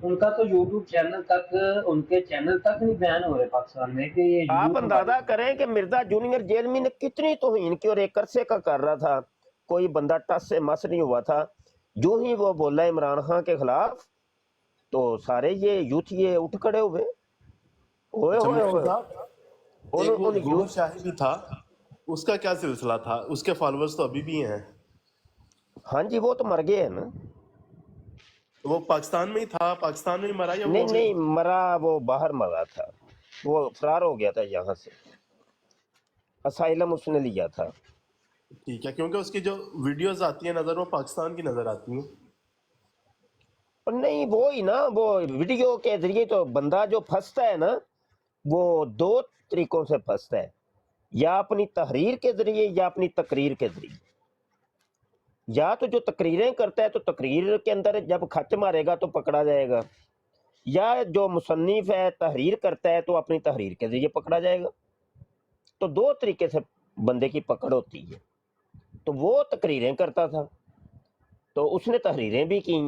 ان کا تو یوٹیوب چینل تک، ان کے چینل تک نہیں بین ہو رہے پاکستان میں کہ یہ آپ یوٹیوب والے اندازہ چینل۔ کریں کہ مرزا جونیئر جیل میں نے کتنی توہین کی اور ایک عرصے کا کر رہا تھا، کوئی بندہ ٹس سے مس نہیں ہوا تھا، جو ہی وہ بولا عمران خان کے خلاف تو سارے یہ یوتھ یہ اٹھ کھڑے ہوئے ہوئے اچھا ہوئے مفتی ہوئے صاحب، ایک وہ ان ظہور یوتھ۔ شاہی بھی تھا، اس کا کیا سلسلہ تھا؟ اس کے فالوورز تو ابھی بھی ہیں۔ ہاں جی وہ تو مر گئے ہیں نا، وہ پاکستان میں ہی تھا، پاکستان میں ہی مرا یا وہ نہیں مرا، وہ باہر مرا تھا، وہ فرار ہو گیا تھا یہاں سے، اسائلم اس نے لیا تھا۔ ٹھیک ہے، کیونکہ اس کی جو ویڈیوز آتی ہیں نظر، وہ پاکستان کی نظر آتی ہیں۔ اور نہیں وہی نا، وہ ویڈیو کے ذریعے تو بندہ جو پھنستا ہے نا وہ 2 طریقوں سے پھنستا ہے، یا اپنی تحریر کے ذریعے یا اپنی تقریر کے ذریعے۔ یا تو جو تقریریں کرتا ہے تو تقریر کے اندر جب کھچ مارے گا تو پکڑا جائے گا، یا جو مصنف ہے تحریر کرتا ہے تو اپنی تحریر کے ذریعے پکڑا جائے گا۔ تو 2 طریقے سے بندے کی پکڑ ہوتی ہے۔ تو وہ تقریریں کرتا تھا تو اس نے تحریریں بھی کی،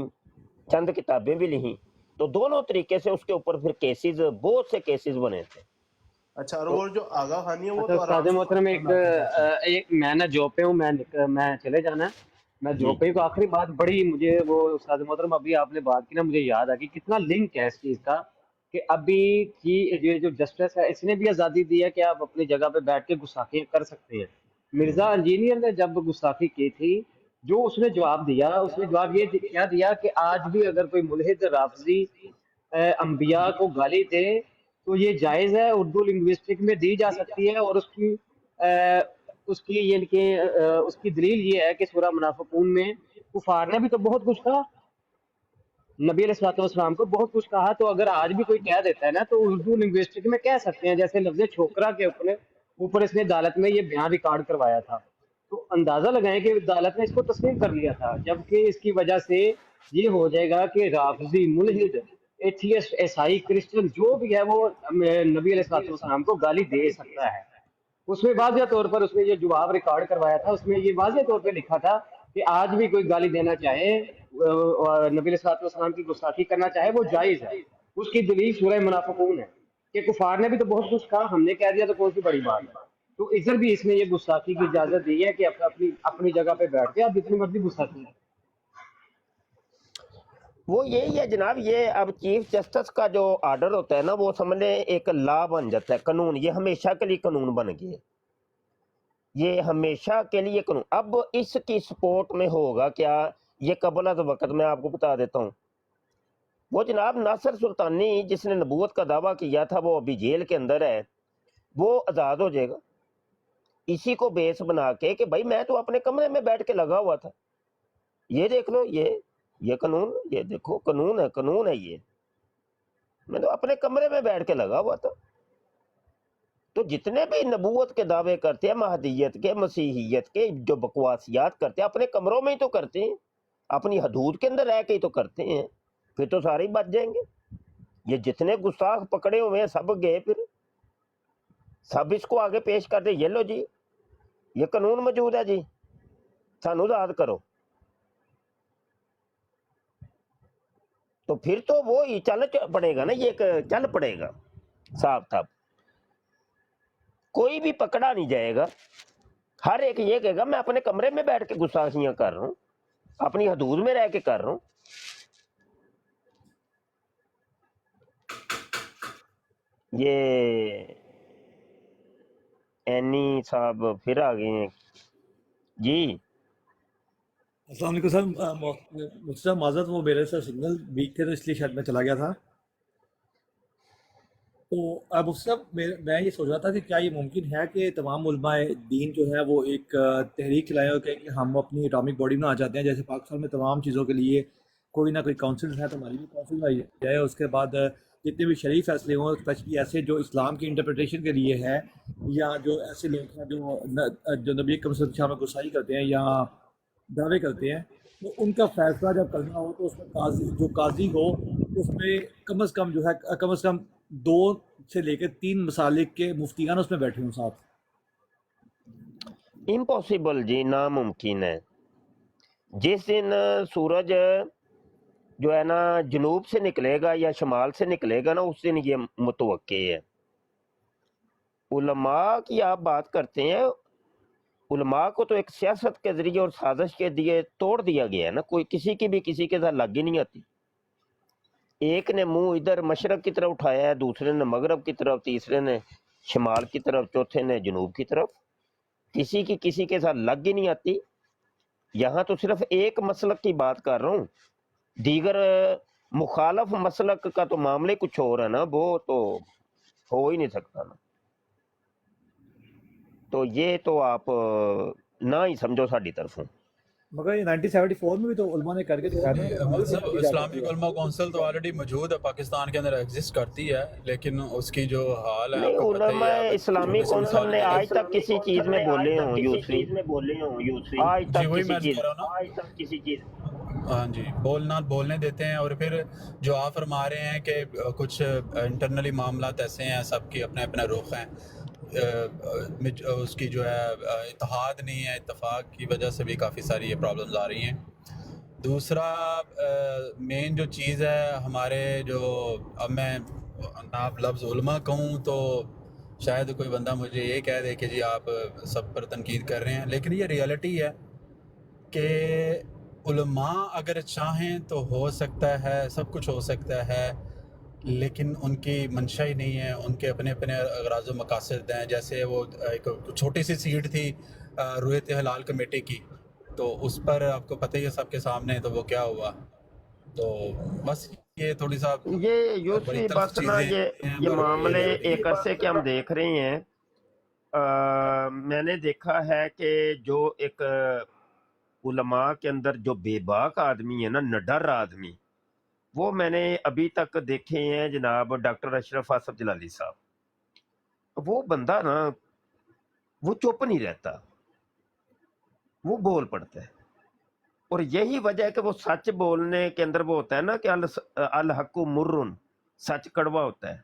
چند کتابیں بھی لکھیں، تو دونوں طریقے سے اس کے اوپر پھر کیسز، بہت سے کیسز بنے تھے۔ اچھا، اور تو وہ جو آغا خانی ہے وہ اچھا تو استاد آرام سے محترم، پاکستان میں آتی جاتی ہے۔ ایک میں نا جاب پہ ہوں، میں چلے جانا ہے، میں جی جاب پہ ہوں، تو آخری بات بڑی مجھے وہ استاد محترم ابھی آپ نے بات کی نا، مجھے یاد آ گئی کتنا لنک ہے اس چیز کا، کہ ابھی کی یہ جو جسٹس ہے اس نے بھی آزادی دی ہے کہ آپ اپنی جگہ پہ بیٹھ کے گستاخیاں کر سکتے ہیں۔ مرزا انجینئر نے جب گستاخی کی تھی، جو اس نے جواب دیا، اس نے جواب یہ کیا دیا کہ آج بھی اگر کوئی ملحد رافضی انبیاء کو گالی دے تو یہ جائز ہے، اردو لنگوسٹک میں دی جا سکتی ہے، اور اس کی یہ کہ اس کی دلیل یہ ہے کہ سورہ منافقون میں کفار نے بھی تو بہت کچھ کہا، نبی علیہ الصلوۃ والسلام کو بہت کچھ کہا، تو اگر آج بھی کوئی کہہ دیتا ہے نا تو اردو لنگوسٹک میں کہہ سکتے ہیں، جیسے لفظ چھوکرا کے اوپر اس نے عدالت میں یہ بیان ریکارڈ کروایا تھا، تو اندازہ لگائیں کہ عدالت نے اس کو تسلیم کر لیا تھا، جبکہ اس کی وجہ سے یہ ہو جائے گا کہ رافضی، ملحد، ایتھیسٹ، عیسائی، کرسچن جو بھی ہے وہ نبی علیہ الصلوۃ والسلام کو گالی دے سکتا ہے۔ اس میں واضح طور پر اس نے یہ جواب ریکارڈ کروایا تھا، اس میں یہ واضح طور پہ لکھا تھا کہ آج بھی کوئی گالی دینا چاہے اور نبی علیہ الصلوۃ والسلام کی گستاخی کرنا چاہے وہ جائز ہے۔ اس کی دلیل سورہ منافقون ہے کہ کفار نے بھی تو بہت کچھ کہا، ہم نے کہہ دیا تو کون سی بڑی بات ہے۔ تو ادھر بھی اس نے یہ گستاخی کی اجازت دی ہے کہ اپنی جگہ پہ بیٹھ کے آپ جتنی مرضی گستاخی۔ وہ یہی ہے جناب، یہ اب چیف جسٹس کا جو آرڈر ہوتا ہے نا وہ سمجھ لیں ایک لا بن جاتا ہے، قانون، یہ ہمیشہ کے لیے قانون بن گیا، یہ ہمیشہ کے لیے قانون۔ اب اس کی سپورٹ میں ہوگا کیا، یہ قبل از وقت میں آپ کو بتا دیتا ہوں، وہ جناب ناصر سلطانی جس نے نبوت کا دعویٰ کیا تھا وہ ابھی جیل کے اندر ہے، وہ آزاد ہو جائے گا، اسی کو بیس بنا کے کہ بھائی میں تو اپنے کمرے میں بیٹھ کے لگا ہوا تھا، یہ دیکھ لو، یہ قانون، یہ دیکھو قانون ہے، یہ میں تو اپنے کمرے میں بیٹھ کے لگا ہوا تھا۔ تو جتنے بھی نبوت کے دعوے کرتے ہیں، مہدیت کے، مسیحیت کے، جو بکواسیات کرتے ہیں اپنے کمروں میں ہی تو کرتے ہیں، اپنی حدود کے اندر رہ کے ہی تو کرتے ہیں، پھر تو سارے ہی بچ جائیں گے۔ یہ جتنے گستاخ پکڑے ہوئے ہیں سب گئے، پھر سب اس کو آگے پیش کر دے، یہ لو جی یہ قانون موجود ہے جی، سانو آزاد کرو، تو پھر تو وہی چل پڑے گا نا، یہ چل پڑے گا صاحب صاحب، کوئی بھی پکڑا نہیں جائے گا، ہر ایک یہ کہے گا میں اپنے کمرے میں بیٹھ کے گستاخیاں کر رہا ہوں، اپنی حدود میں رہ کے کر رہا ہوں۔ یہ اینی صاحب پھر آ گئے ہیں جی۔ السلام علیکم سر، مفتی صاحب معذرت، وہ میرے سے سگنل ویک تھے تو اس لیے شاید میں چلا گیا تھا۔ تو اب مفتی صاحب میں یہ سوچ رہا تھا کہ کیا یہ ممکن ہے کہ تمام علماء دین جو ہے وہ ایک تحریک چلائیں اور کہیں کہ ہم اپنی اٹامک باڈی بنانا چاہتے ہیں، جیسے پاکستان میں تمام چیزوں کے لیے کوئی نہ کوئی کونسل ہے، تو ہماری بھی کونسل بنائی جائے، اس کے بعد جتنے بھی شرعی فیصلے ہوں اسپیشلی ایسے جو اسلام کی انٹرپریٹیشن کے لیے ہے، یا جو ایسے لوگ ہیں جو نبی کریم صلی اللہ علیہ وسلم میں گستاخی کرتے ہیں یا دعوے کرتے ہیں، تو ان کا فیصلہ جب کرنا ہو تو اس میں قاضی ہو، اس میں کم از کم جو ہے کم از کم 2 سے لے کے 3 مسالک کے مفتیان اس میں بیٹھے ہوں ساتھ۔ امپاسبل جی، ناممکن ہے۔ جس دن سورج جو ہے نا جنوب سے نکلے گا یا شمال سے نکلے گا نا، اس دن یہ متوقع ہے۔ علماء کی آپ بات کرتے ہیں، علماء کو تو ایک سیاست کے ذریعے اور سازش کے دیے توڑ دیا گیا ہے نا، کوئی کسی کی بھی کسی کے ساتھ لگ ہی نہیں آتی۔ ایک نے منہ ادھر مشرق کی طرف اٹھایا ہے، دوسرے نے مغرب کی طرف، تیسرے نے شمال کی طرف، چوتھے نے جنوب کی طرف، کسی کی کسی کے ساتھ لگ ہی نہیں آتی۔ یہاں تو صرف ایک مسلک کی بات کر رہا ہوں، دیگر مخالف مسلک کا تو معاملے کچھ اور ہے نا، وہ تو ہو ہی نہیں سکتا نا۔ تو یہ تو آپ نہ ہی سمجھو ساڈی طرفوں۔ مگر یہ 1974 میں بھی تو علماء نے کر کے دکھایا تھا۔ مطلب اسلامک علماء کونسل تو آلریڈی موجود ہے، پاکستان کے اندر ایگزسٹ کرتی ہے، لیکن اس کی جو حال ہے نہیں، آپ کو پتہ ہی علماء ہے۔ اسلامی کونسل نے آج تک کسی چیز میں بولے ہوں یوسفی، آج جی تک وہی کسی میں چیز، کہہ رہا ہوں نا، ہاں جی، بولنے دیتے ہیں، اور پھر جو آپ فرما رہے ہیں کہ کچھ انٹرنلی معاملات ایسے ہیں، سب کی اپنے اپنے رخ ہیں، اس کی جو ہے اتحاد نہیں ہے، اتفاق کی وجہ سے بھی کافی ساری یہ پرابلمز آ رہی ہیں۔ دوسرا مین جو چیز ہے ہمارے جو، اب میں آپ لفظ علماء کہوں تو شاید کوئی بندہ مجھے یہ کہہ دے کہ جی آپ سب پر تنقید کر رہے ہیں، لیکن یہ ریئلٹی ہے کہ علماء اگر چاہیں تو ہو سکتا ہے، سب کچھ ہو سکتا ہے، لیکن ان کی منشا ہی نہیں ہے، ان کے اپنے اپنے اغراض و مقاصد ہیں۔ جیسے وہ ایک چھوٹی سی سیٹ تھی رویت ہلال کمیٹی کی، تو اس پر آپ کو پتہ ہی ہے سب کے سامنے، تو وہ کیا ہوا، تو بس یہ تھوڑی سا یہ بڑی یوسفی تلخ بس نا چیزیں یہ ہیں، پر معاملے ریئلٹی ایک عرصے کے ہم دیکھ رہے ہیں۔ میں نے دیکھا ہے کہ جو ایک علماء کے اندر جو بے باک آدمی ہے نا، نڈر آدمی، وہ میں نے ابھی تک دیکھے ہیں جناب ڈاکٹر اشرف آصف جلالی صاحب۔ وہ بندہ نا وہ چپ نہیں رہتا، وہ بول پڑتا ہے، اور یہی وجہ ہے کہ وہ سچ بولنے کے اندر وہ ہوتا ہے نا کہ الحق مرن، سچ کڑوا ہوتا ہے،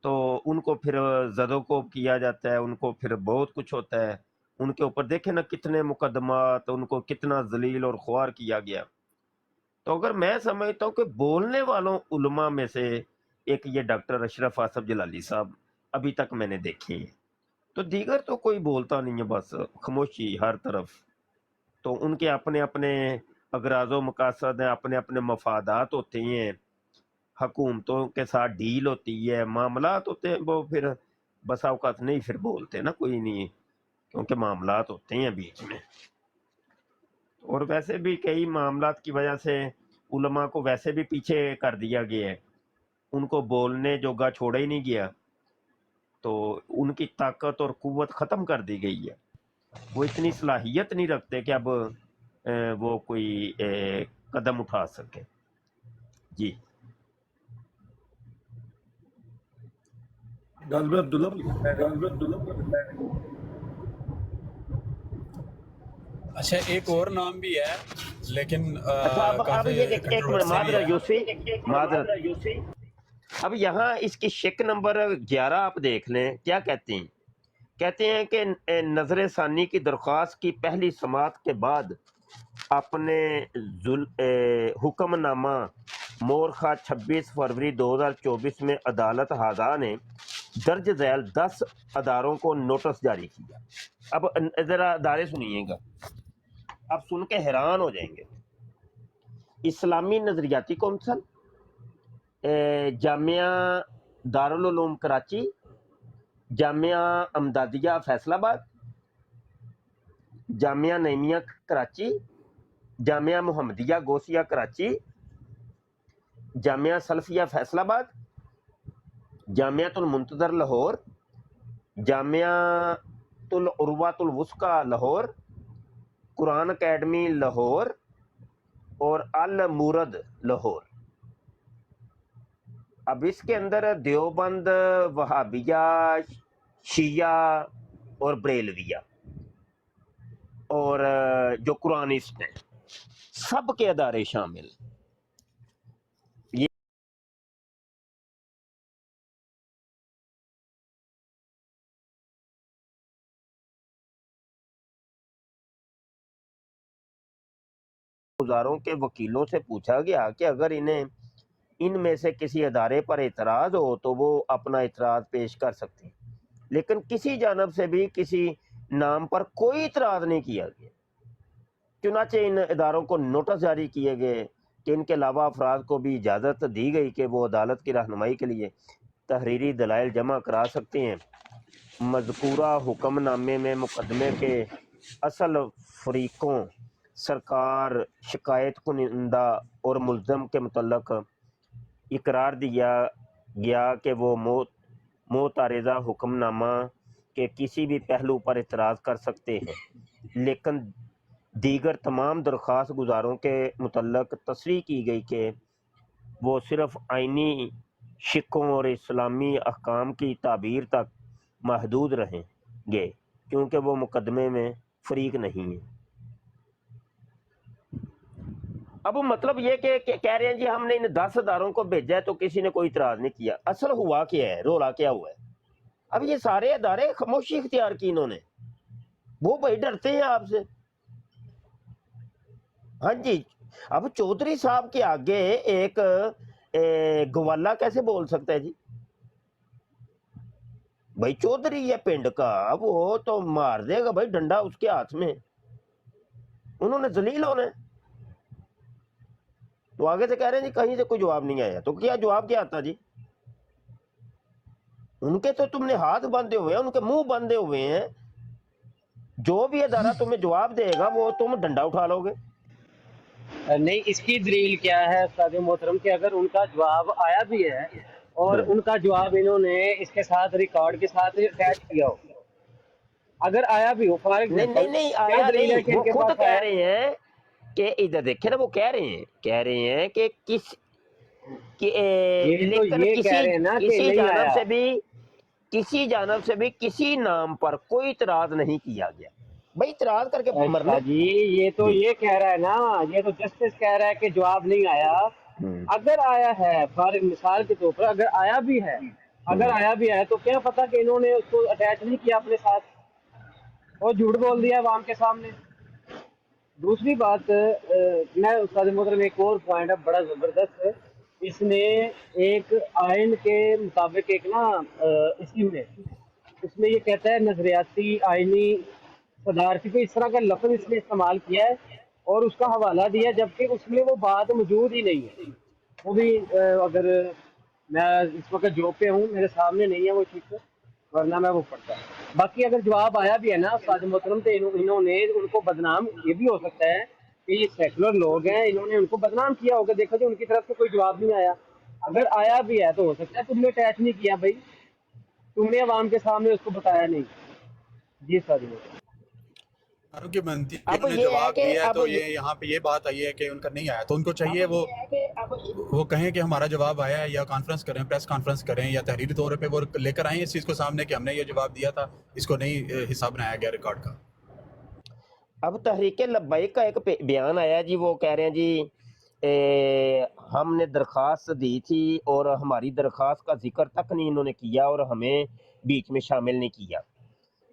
تو ان کو پھر زد و کوب کیا جاتا ہے، ان کو پھر بہت کچھ ہوتا ہے، ان کے اوپر دیکھیں نا کتنے مقدمات، ان کو کتنا ذلیل اور خوار کیا گیا۔ تو اگر میں سمجھتا ہوں کہ بولنے والوں علماء میں سے ایک یہ ڈاکٹر اشرف آصف جلالی صاحب ابھی تک میں نے دیکھے ہیں، تو دیگر تو کوئی بولتا نہیں ہے، بس خاموشی ہر طرف۔ تو ان کے اپنے اپنے اغراض و مقاصد ہیں، اپنے اپنے مفادات ہوتے ہیں، حکومتوں کے ساتھ ڈیل ہوتی ہے، معاملات ہوتے ہیں، وہ پھر بسا اوقات نہیں پھر بولتے نا کوئی نہیں، کیونکہ معاملات ہوتے ہیں بیچ میں۔ اور ویسے بھی کئی معاملات کی وجہ سے علماء کو ویسے بھی پیچھے کر دیا گیا ہے، ان کو بولنے جوگا چھوڑا ہی نہیں گیا، تو ان کی طاقت اور قوت ختم کر دی گئی ہے، وہ اتنی صلاحیت نہیں رکھتے کہ اب وہ کوئی قدم اٹھا سکے۔ جی غالب عبداللہ اچھا ایک اور نام بھی ہے، لیکن اچھا اب کافی یہ ایک منٹ کنٹروورسی بھی معذرت ہے۔ یوسفی، معذرت، اب یہاں اس کی شک نمبر 11 آپ دیکھ لیں، کیا کہتے ہیں کہتے ہیں کہ نظر ثانی کی درخواست کی پہلی سماعت کے بعد اپنے حکم نامہ مورخہ 26 فروری 2024 میں عدالت ہاضا نے درج ذیل 10 اداروں کو نوٹس جاری کیا۔ اب ذرا ادارے سنیے گا، اب سن کے حیران ہو جائیں گے۔ اسلامی نظریاتی کونسل، جامعہ دارالعلوم کراچی، جامعہ امدادیہ فیصل آباد، جامعہ نعیمیہ کراچی، جامعہ محمدیہ گوسیہ کراچی، جامعہ سلفیہ فیصل آباد، جامعۃ المنتظر لاہور، جامعۃ العروۃ الوثقی لاہور، قرآن اکیڈمی لاہور اور المورد لاہور۔ اب اس کے اندر دیوبند، وہابیہ، شیعہ اور بریلویہ اور جو قرآنسٹ ہیں سب کے ادارے شامل۔ یہ گزاروں کے وکیلوں سے پوچھا گیا کہ اگر انہیں ان میں سے کسی ادارے پر اعتراض ہو تو وہ اپنا اعتراض پیش کر سکتے ہیں، لیکن کسی جانب سے بھی کسی نام پر کوئی اعتراض نہیں کیا گیا۔ چنانچہ ان اداروں کو نوٹس جاری کیے گئے کہ ان کے علاوہ افراد کو بھی اجازت دی گئی کہ وہ عدالت کی رہنمائی کے لیے تحریری دلائل جمع کرا سکتے ہیں۔ مذکورہ حکم نامے میں مقدمے کے اصل فریقوں، سرکار، شکایت کنندہ اور ملزم کے متعلق اقرار دیا گیا کہ وہ معترضہ حکم نامہ کے کسی بھی پہلو پر اعتراض کر سکتے ہیں، لیکن دیگر تمام درخواست گزاروں کے متعلق تصریح کی گئی کہ وہ صرف آئینی شقوں اور اسلامی احکام کی تعبیر تک محدود رہیں گے کیونکہ وہ مقدمے میں فریق نہیں ہیں۔ اب مطلب یہ کہ کہہ رہے ہیں جی ہم نے ان 10 اداروں کو بھیجا ہے تو کسی نے کوئی اعتراض نہیں کیا۔ اصل ہوا کیا ہے، رولا کیا ہوا ہے؟ اب یہ سارے ادارے خاموشی اختیار کی انہوں نے، وہ بھائی ڈرتے ہیں آپ سے۔ ہاں جی، اب چودھری صاحب کے آگے ایک گوالا کیسے بول سکتا ہے جی؟ بھائی چودھری ہے پنڈ کا، وہ تو مار دے گا بھائی، ڈنڈا اس کے ہاتھ میں، انہوں نے ذلیل ہونا ہے۔ تو آگے سے کہہ رہے ہیں جی کہیں سے کوئی جواب نہیں آیا، تو کیا جواب کیا آتا جی؟ ان کے تو تم نے ہاتھ باندھے ہوئے ہیں، ان کے منہ باندھے ہوئے ہیں، جو بھی ادارہ تمہیں جواب دے گا وہ تم ڈنڈا اٹھا لو گے۔ نہیں، اس کی دلیل کیا ہے استاد محترم کہ اگر ان کا جواب آیا بھی ہے اور ان کا جواب انہوں نے اس کے ساتھ ریکارڈ کے ساتھ اٹیچ کیا ہو، اگر آیا بھی ہو، فار نہیں ایگزامپل نہیں کیا آیا دلیل ہے نہیں، کہ ان وہ کے خود پاس کہہ آیا؟ رہے ہیں کہ ادھر دیکھیں نا، وہ کہہ رہے ہیں کہ یہ تو لیکن یہ کہہ رہے ہیں نا کہ نہیں آیا۔ کسی جانب سے بھی کسی نام پر کوئی اعتراض نہیں کیا گیا۔ بھائی اعتراض کر کے مرنے اچھا جی، یہ تو جی۔ یہ کہہ رہا ہے نا، یہ تو جسٹس کہہ رہا ہے کہ جواب نہیں آیا۔ اگر آیا ہے، فار مثال کے طور پر اگر آیا بھی ہے تو کیا پتا کہ انہوں نے اس کو اٹیچ نہیں کیا اپنے ساتھ، اور جھوٹ بول دیا عوام کے سامنے۔ دوسری بات، میں استاد محترم ایک اور پوائنٹ ہے بڑا زبردست، اس نے ایک آئین کے مطابق ایک نا اس میں یہ کہتا ہے نظریاتی، آئینی، صدارتی، کو اس طرح کا لفظ اس نے استعمال کیا ہے اور اس کا حوالہ دیا، جبکہ اس میں وہ بات موجود ہی نہیں ہے۔ وہ بھی اگر میں اس وقت جاب پہ ہوں، میرے سامنے نہیں ہے وہ چیز، ورنہ میں وہ پڑھتا ہے۔ باقی اگر جواب آیا بھی ہے نا استاد محترم، تو انہوں نے ان کو بدنام، یہ بھی ہو سکتا ہے کہ یہ سیکولر لوگ ہیں، انہوں نے ان کو بدنام کیا ہوگا، دیکھا کہ ان کی طرف سے کوئی جواب نہیں آیا۔ اگر آیا بھی ہے تو ہو سکتا ہے تم نے اٹیچ نہیں کیا، بھائی تم نے عوام کے سامنے اس کو بتایا نہیں۔ جی استاد محترم، کی بنتی ہے، اب انہوں نے یہ ہے جواب کہ دیا ہے اب تو یہ یہاں پہ یہ بات آئی ہے کہ ان کا نہیں آیا، تو ان کو چاہیے وہ کہیں کہ ہمارا جواب آیا ہے، یا کانفرنس کریں، پریس کانفرنس کریں، یا تحریری طور پہ وہ لے کر آئیں اس چیز کو سامنے کہ ہم نے یہ جواب دیا تھا، اس کو نہیں حصہ بنایا گیا ریکارڈ کا۔ اب تحریک لبیک کا ایک بیان آیا جی، وہ کہہ رہے ہیں جی ہم نے درخواست دی تھی اور ہماری درخواست کا ذکر تک نہیں انہوں نے کیا اور ہمیں بیچ میں شامل نہیں کیا۔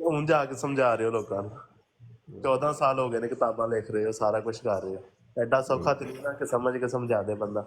ਹੁਣ ਜਾ ਕੇ ਸਮਝਾ ਰਹੇ ਹੋ ਲੋਕਾਂ ਨੂੰ। 14 ਸਾਲ ਹੋ ਗਏ ਨੇ, ਕਿਤਾਬਾਂ ਲਿਖ ਰਹੇ ਹੋ, ਸਾਰਾ ਕੁਝ ਕਰ ਰਹੇ ਹੋ। ਐਡਾ ਸੌਖਾ ਤੇ ਨਹੀਂ ਨਾ ਕਿ ਸਮਝ ਕੇ ਸਮਝਾ ਦੇ ਬੰਦਾ।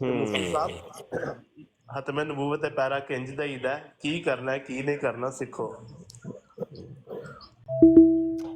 ਮੁਫਤੀ ਸਾਹਿਬ ਹਤਮ ਨਬੂਵਤ ਤੇ ਪੈਰਾ ਕਿੰਜ ਦਈਦਾ, ਕੀ ਕਰਨਾ ਹੈ ਕੀ ਨਹੀਂ ਕਰਨਾ ਸਿੱਖੋ।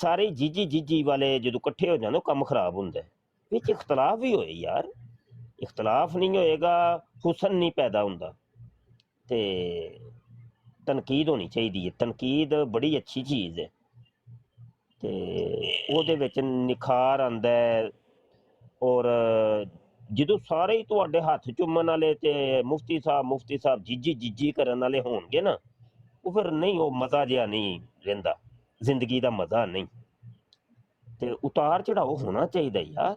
ਸਾਰੇ ਜੀਜੀ ਵਾਲੇ ਜਦੋਂ ਇਕੱਠੇ ਹੋ ਜਾਣ ਕੰਮ ਖਰਾਬ ਹੁੰਦਾ ਵਿੱਚ ਇਖਤਲਾਫ ਵੀ ਹੋਏ ਯਾਰ ਇਖਤਲਾਫ ਨਹੀਂ ਹੋਏਗਾ ਹੁਸਨ ਨਹੀਂ ਪੈਦਾ ਹੁੰਦਾ ਤੇ ਤਨਕੀਦ ਹੋਣੀ ਚਾਹੀਦੀ ਹੈ ਤਨਕੀਦ ਬੜੀ ਅੱਛੀ ਚੀਜ਼ ਹੈ ਤੇ ਉਹਦੇ ਵਿੱਚ ਨਿਖਾਰ ਆਉਂਦਾ ਹੈ ਔਰ ਜਦੋਂ ਸਾਰੇ ਹੀ ਤੁਹਾਡੇ ਹੱਥ ਚੁੰਮਣ ਵਾਲੇ ਤੇ ਮੁਫਤੀ ਸਾਹਿਬ ਜੀਜੀ ਕਰਨ ਵਾਲੇ ਹੋਣਗੇ ਨਾ ਉਹ ਫਿਰ ਨਹੀਂ ਉਹ ਮਜ਼ਾ ਜਿਹਾ ਨਹੀਂ ਰਹਿੰਦਾ ਜ਼ਿੰਦਗੀ ਦਾ ਮਜ਼ਾ ਨਹੀਂ ਤੇ ਉਤਾਰ ਚੜਾਓ ਹੋਣਾ ਚਾਹੀਦਾ ਯਾਰ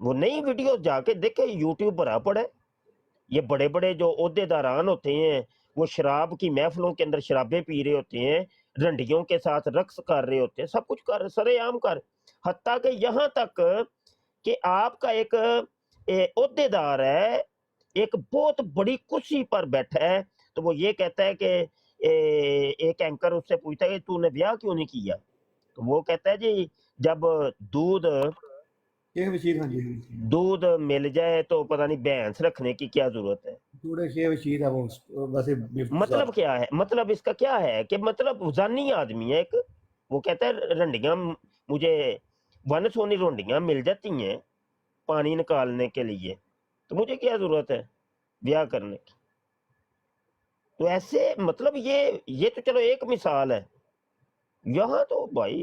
وہ نئی ویڈیو جا کے دیکھے، یوٹیوب بھرا پڑا ہے. یہ بڑے بڑے جو عہدیداران ہوتے ہیں وہ شراب کی محفلوں کے اندر شرابیں پی رہے ہوتے ہیں، رنڈیوں کے ساتھ رقص کر رہے ہوتے ہیں، سب کچھ کر سرے عام کر، حتیٰ کہ یہاں تک کہ آپ کا ایک عہدیدار ہے، ایک بہت بڑی کرسی پر بیٹھا ہے، تو وہ یہ کہتا ہے کہ ایک اینکر اس سے پوچھتا ہے کہ تو نے بیاہ کیوں نہیں کیا؟ تو وہ کہتا ہے جی جب دودھ شیخ بشیر، ہاں جی دودھ مل جائے تو پتہ نہیں بھینس رکھنے کی کیا ضرورت ہے. تھوڑے شیخ بشیر ہے وہ ویسے مطلب کیا ہے؟ مطلب اس کا کیا ہے کہ مطلب زانی آدمی ہے ایک. وہ کہتا ہے رنڈیاں مجھے ون سونی رنڈیاں مل جاتی ہیں پانی نکالنے کے لیے، تو مجھے کیا ضرورت ہے بیاہ کرنے کی. تو ایسے مطلب یہ تو چلو ایک مثال ہے. یہاں تو بھائی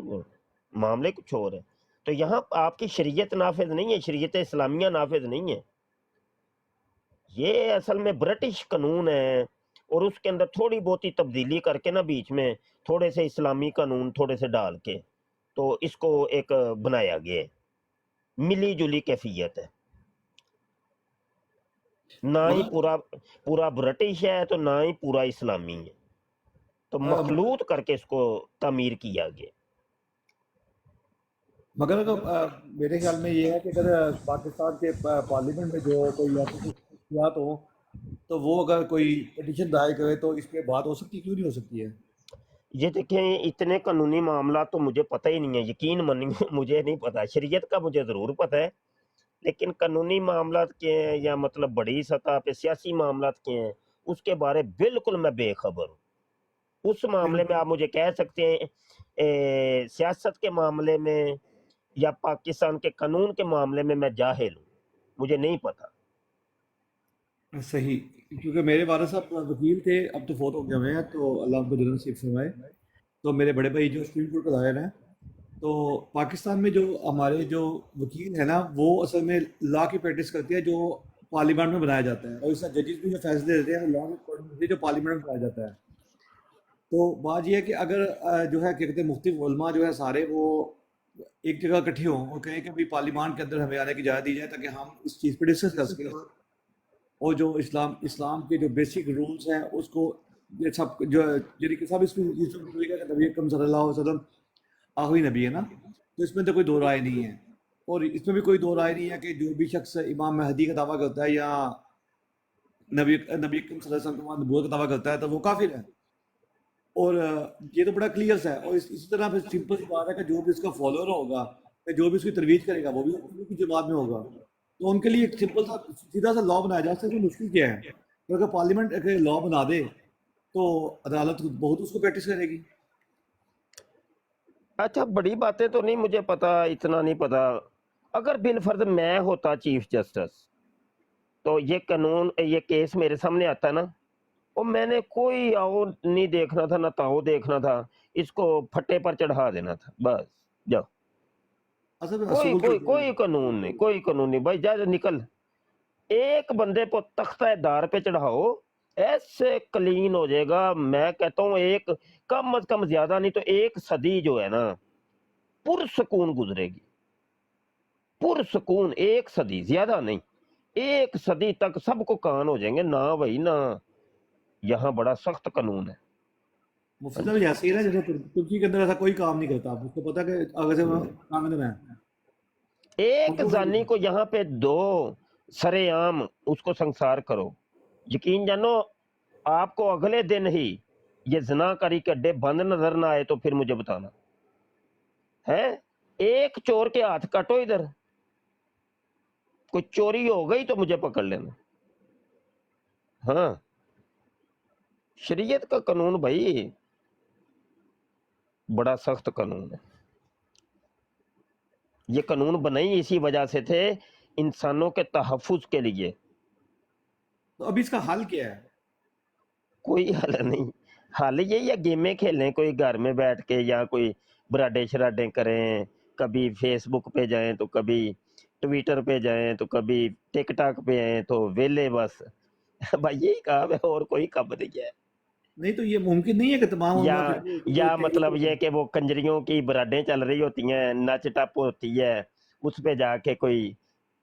معاملے کچھ اور ہے. تو یہاں آپ کی شریعت نافذ نہیں ہے، شریعت اسلامیہ نافذ نہیں ہے. یہ اصل میں برٹش قانون ہے، اور اس کے اندر تھوڑی بہت ہی تبدیلی کر کے نا بیچ میں تھوڑے سے اسلامی قانون تھوڑے سے ڈال کے تو اس کو ایک بنایا گیا ہے. ملی جلی کیفیت ہے، نہ ہی مگر پورا برٹش ہے تو نہ ہی پورا اسلامی ہے، تو مخلوط کر کے اس کو تعمیر کیا گیا. مگر میرے خیال میں یہ ہے کہ اگر پاکستان کے پارلیمنٹ میں جو کوئی ایسی خصوصیات ہو تو وہ اگر کوئی پٹیشن دائر کرے تو اس پہ بات ہو سکتی، کیوں نہیں ہو سکتی ہے؟ یہ دیکھیں اتنے قانونی معاملات تو مجھے پتہ ہی نہیں ہے، یقین مانیے مجھے نہیں پتہ. شریعت کا مجھے ضرور پتہ ہے، لیکن قانونی معاملات کے ہیں یا مطلب بڑی سطح پہ سیاسی معاملات کے ہیں اس کے بارے بالکل میں بے خبر ہوں. اس معاملے میں آپ مجھے کہہ سکتے ہیں سیاست کے معاملے میں یا پاکستان کے قانون کے معاملے میں جاہل ہوں، مجھے نہیں پتہ. صحیح، کیونکہ میرے والد صاحب وکیل تھے، اب تو فوت ہو گئے ہوئے ہیں، تو اللہ ان کو جنت نصیب فرمائے. تو میرے بڑے بھائی جو سپریم کورٹ کا لائر ہیں، تو پاکستان میں جو ہمارے جو وکیل ہیں نا وہ اصل میں لا کی پریکٹس کرتی ہے جو پارلیمنٹ میں بنایا جاتا ہے، اور اس طرح ججز بھی جو فیصلے دیتے ہیں لا میں جو پارلیمنٹ میں بنایا جاتا ہے. تو بات یہ ہے کہ اگر جو ہے کہ کہتے ہیں مختلف علماء جو ہے سارے وہ ایک جگہ اکٹھے ہوں اور کہیں کہ بھی پارلیمان کے اندر ہمیں آنے کی اجازت دی جائے تاکہ ہم اس چیز پہ ڈسکس کر سکیں، اور جو اسلام کے جو بیسک رولز ہیں اس کو یہ سب جو یعنی کہ سب اس میں نبی اکرم صلی اللہ علیہ وسلم آخری نبی ہے نا، تو اس میں تو کوئی دو رائے نہیں ہے. اور اس میں بھی کوئی دو رائے نہیں ہے کہ جو بھی شخص امام مہدی کا دعویٰ کرتا ہے یا نبی اکرم صلی اللہ علیہ وسلم کا نبوت کا دعویٰ کرتا ہے تو وہ کافر ہے. اور یہ تو بڑا کلیئر سا ہے. اور اسی طرح پھر سمپل سی بات ہے کہ جو بھی اس کا فالوور ہوگا، جو بھی اس کی ترویج کرے گا وہ بھی کی جماعت میں ہوگا. تو ان کے لیے ایک سمپل سا سیدھا سا لا بنایا جا سکتا ہے. مشکل کیا ہے؟ اگر پارلیمنٹ اگر لا بنا دے تو عدالت بہت اس کو پریکٹس کرے گی. اچھا بڑی باتیں تو نہیں مجھے پتا، اتنا نہیں پتا. اگر بالفرض میں ہوتا چیف جسٹس تو یہ قانون یہ کیس میرے سامنے آتا نا، اور میں نے کوئی آؤ نہیں دیکھنا تھا نہ تاؤ دیکھنا تھا، اس کو پھٹے پر چڑھا دینا تھا بس. جاؤ، اصل میں کوئی اصول کوئی کوئی قانون نہیں، کوئی قانون نہیں بھائی، جا نکل. ایک بندے کو تختہ دار پہ چڑھاؤ، ایسے کلین ہو جائے گا. میں کہتا ہوں ایک کم از کم زیادہ نہیں تو ایک صدی جو ہے نا پرسکون گزرے گی، پرسکون. ایک صدی، زیادہ نہیں، ایک صدی تک سب کو کان ہو جائیں گے. نہ بھائی نہ، یہاں بڑا سخت قانون ہے. مفتی صاحب ایسے ہی نا جیسے ترکی کے اندر ایسا کوئی کام نہیں کرتا، آپ کو پتا کہ اگر سے کام میں ایک زانی کو یہاں پہ دو سرے عام اس کو سنسار کرو، یقین جانو آپ کو اگلے دن ہی یہ زنا کاری کے اڈے بند نظر نہ آئے تو پھر مجھے بتانا ہے. ایک چور کے ہاتھ کٹو ادھر، کوئی چوری ہو گئی تو مجھے پکڑ لینا. ہاں شریعت کا قانون بھائی بڑا سخت قانون ہے. یہ قانون بنائی اسی وجہ سے تھے انسانوں کے تحفظ کے لیے. تو ابھی اس کا حل کیا ہے؟ کوئی حل نہیں. حل یہی ہے گیمیں کھیلیں کوئی گھر میں بیٹھ کے، یا کوئی براڈے شراڈے کریں، کبھی فیس بک پہ جائیں تو کبھی ٹویٹر پہ جائیں تو کبھی ٹک ٹاک پہ آئیں تو ویلے بس. بھائی یہی کام ہے، اور کوئی کام نہیں ہے. نہیں تو یہ ممکن نہیں ہے کہ تمام یا مطلب یہ کہ وہ کنجریوں کی براڈیں چل رہی ہوتی ہیں، نچ ٹپ ہوتی ہے، اس پہ جا کے کوئی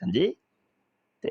ਹਾਂਜੀ, ਤੇ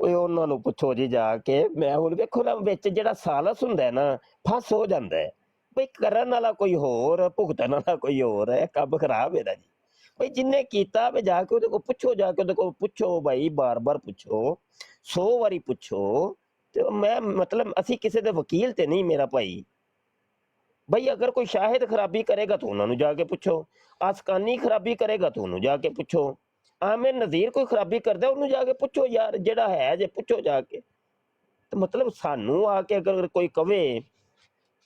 ਓਏ ਉਹਨਾਂ ਨੂੰ ਪੁੱਛੋ ਜੀ ਜਾ ਕੇ। ਮੈਂ ਹੁਣ ਵੇਖੋ ਨਾ, ਵਿੱਚ ਜਿਹੜਾ ਸਾਲਸ ਹੁੰਦਾ ਹੈ ਨਾ, ਫਸ ਹੋ ਜਾਂਦਾ ਹੈ ਬਈ, ਕਰਨ ਵਾਲਾ ਕੋਈ ਹੋਰ, ਭੁਗਤਣ ਵਾਲਾ ਕੋਈ ਹੋਰ ਹੈ, ਕੰਮ ਖਰਾਬ ਇਹਦਾ ਜੀ। ਬਈ ਜਿੰਨੇ ਕੀਤਾ ਵੀ ਜਾ ਕੇ ਉਹਦੇ ਕੋਲ ਪੁੱਛੋ, ਜਾ ਕੇ ਉਹਦੇ ਕੋਲ ਪੁੱਛੋ ਭਾਈ, ਬਾਰ-ਬਾਰ ਪੁੱਛੋ, 100 ਵਾਰੀ ਪੁੱਛੋ। ਤੇ ਮੈਂ ਮਤਲਬ ਅਸੀਂ ਕਿਸੇ ਦੇ ਵਕੀਲ ਤੇ ਨਹੀਂ ਮੇਰਾ ਭਾਈ। ਬਈ ਅਗਰ ਕੋਈ ਸ਼ਾਹਿਦ ਖਰਾਬੀ ਕਰੇਗਾ ਤਾਂ ਉਹਨਾਂ ਨੂੰ ਜਾ ਕੇ ਪੁੱਛੋ, ਆਸਕਾਨੀ ਖਰਾਬੀ ਕਰੇਗਾ ਤਾਂ ਉਹਨੂੰ ਜਾ ਕੇ ਪੁੱਛੋ, ਆਮਿਰ ਨਜ਼ੀਰ ਕੋਈ ਖਰਾਬੀ ਕਰਦਾ ਉਹਨੂੰ ਜਾ ਕੇ ਪੁੱਛੋ ਯਾਰ, ਜਿਹੜਾ ਹੈ ਜੇ ਪੁੱਛੋ ਜਾ ਕੇ। ਤੇ ਮਤਲਬ ਸਾਨੂੰ ਆ ਕੇ ਅਗਰ ਕੋਈ ਕਵੇ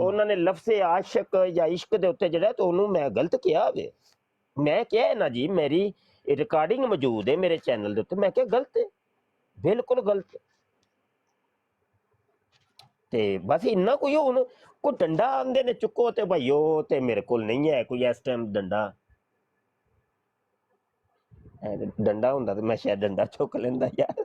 ਉਹਨਾਂ ਨੇ ਲਫ਼ਜ਼ ਆਸ਼ਕ ਜਾਂ ਇਸ਼ਕ ਦੇ ਉੱਤੇ ਜਿਹੜਾ ਤਾਂ ਉਹਨੂੰ ਮੈਂ ਗਲਤ ਕਿਹਾ ਵੇ, ਮੈਂ ਕਿਹਾ ਹੈ ਨਾ ਜੀ, ਮੇਰੀ ਰਿਕਾਰਡਿੰਗ ਮੌਜੂਦ ਹੈ ਮੇਰੇ ਚੈਨਲ ਦੇ ਉੱਤੇ, ਮੈਂ ਕਿਹਾ ਗਲਤ ਹੈ, ਬਿਲਕੁਲ ਗਲਤ। ਤੇ ਬਸ ਇੰਨਾ ਕੋਈ ਹੁਣ ਕੋਈ ਡੰਡਾ ਆਂਦੇ ਨੇ ਚੁੱਕੋ ਤੇ ਭਾਈਓ, ਤੇ ਮੇਰੇ ਕੋਲ ਨਹੀਂ ਹੈ ਕੋਈ ਇਸ ਟਾਈਮ ਡੰਡਾ। ਡੰਡਾ ਹੁੰਦਾ ਤੇ ਮੈਂ ਸ਼ਾਇਦ ਡੰਡਾ ਚੁੱਕ ਲੈਂਦਾ ਯਾਰ।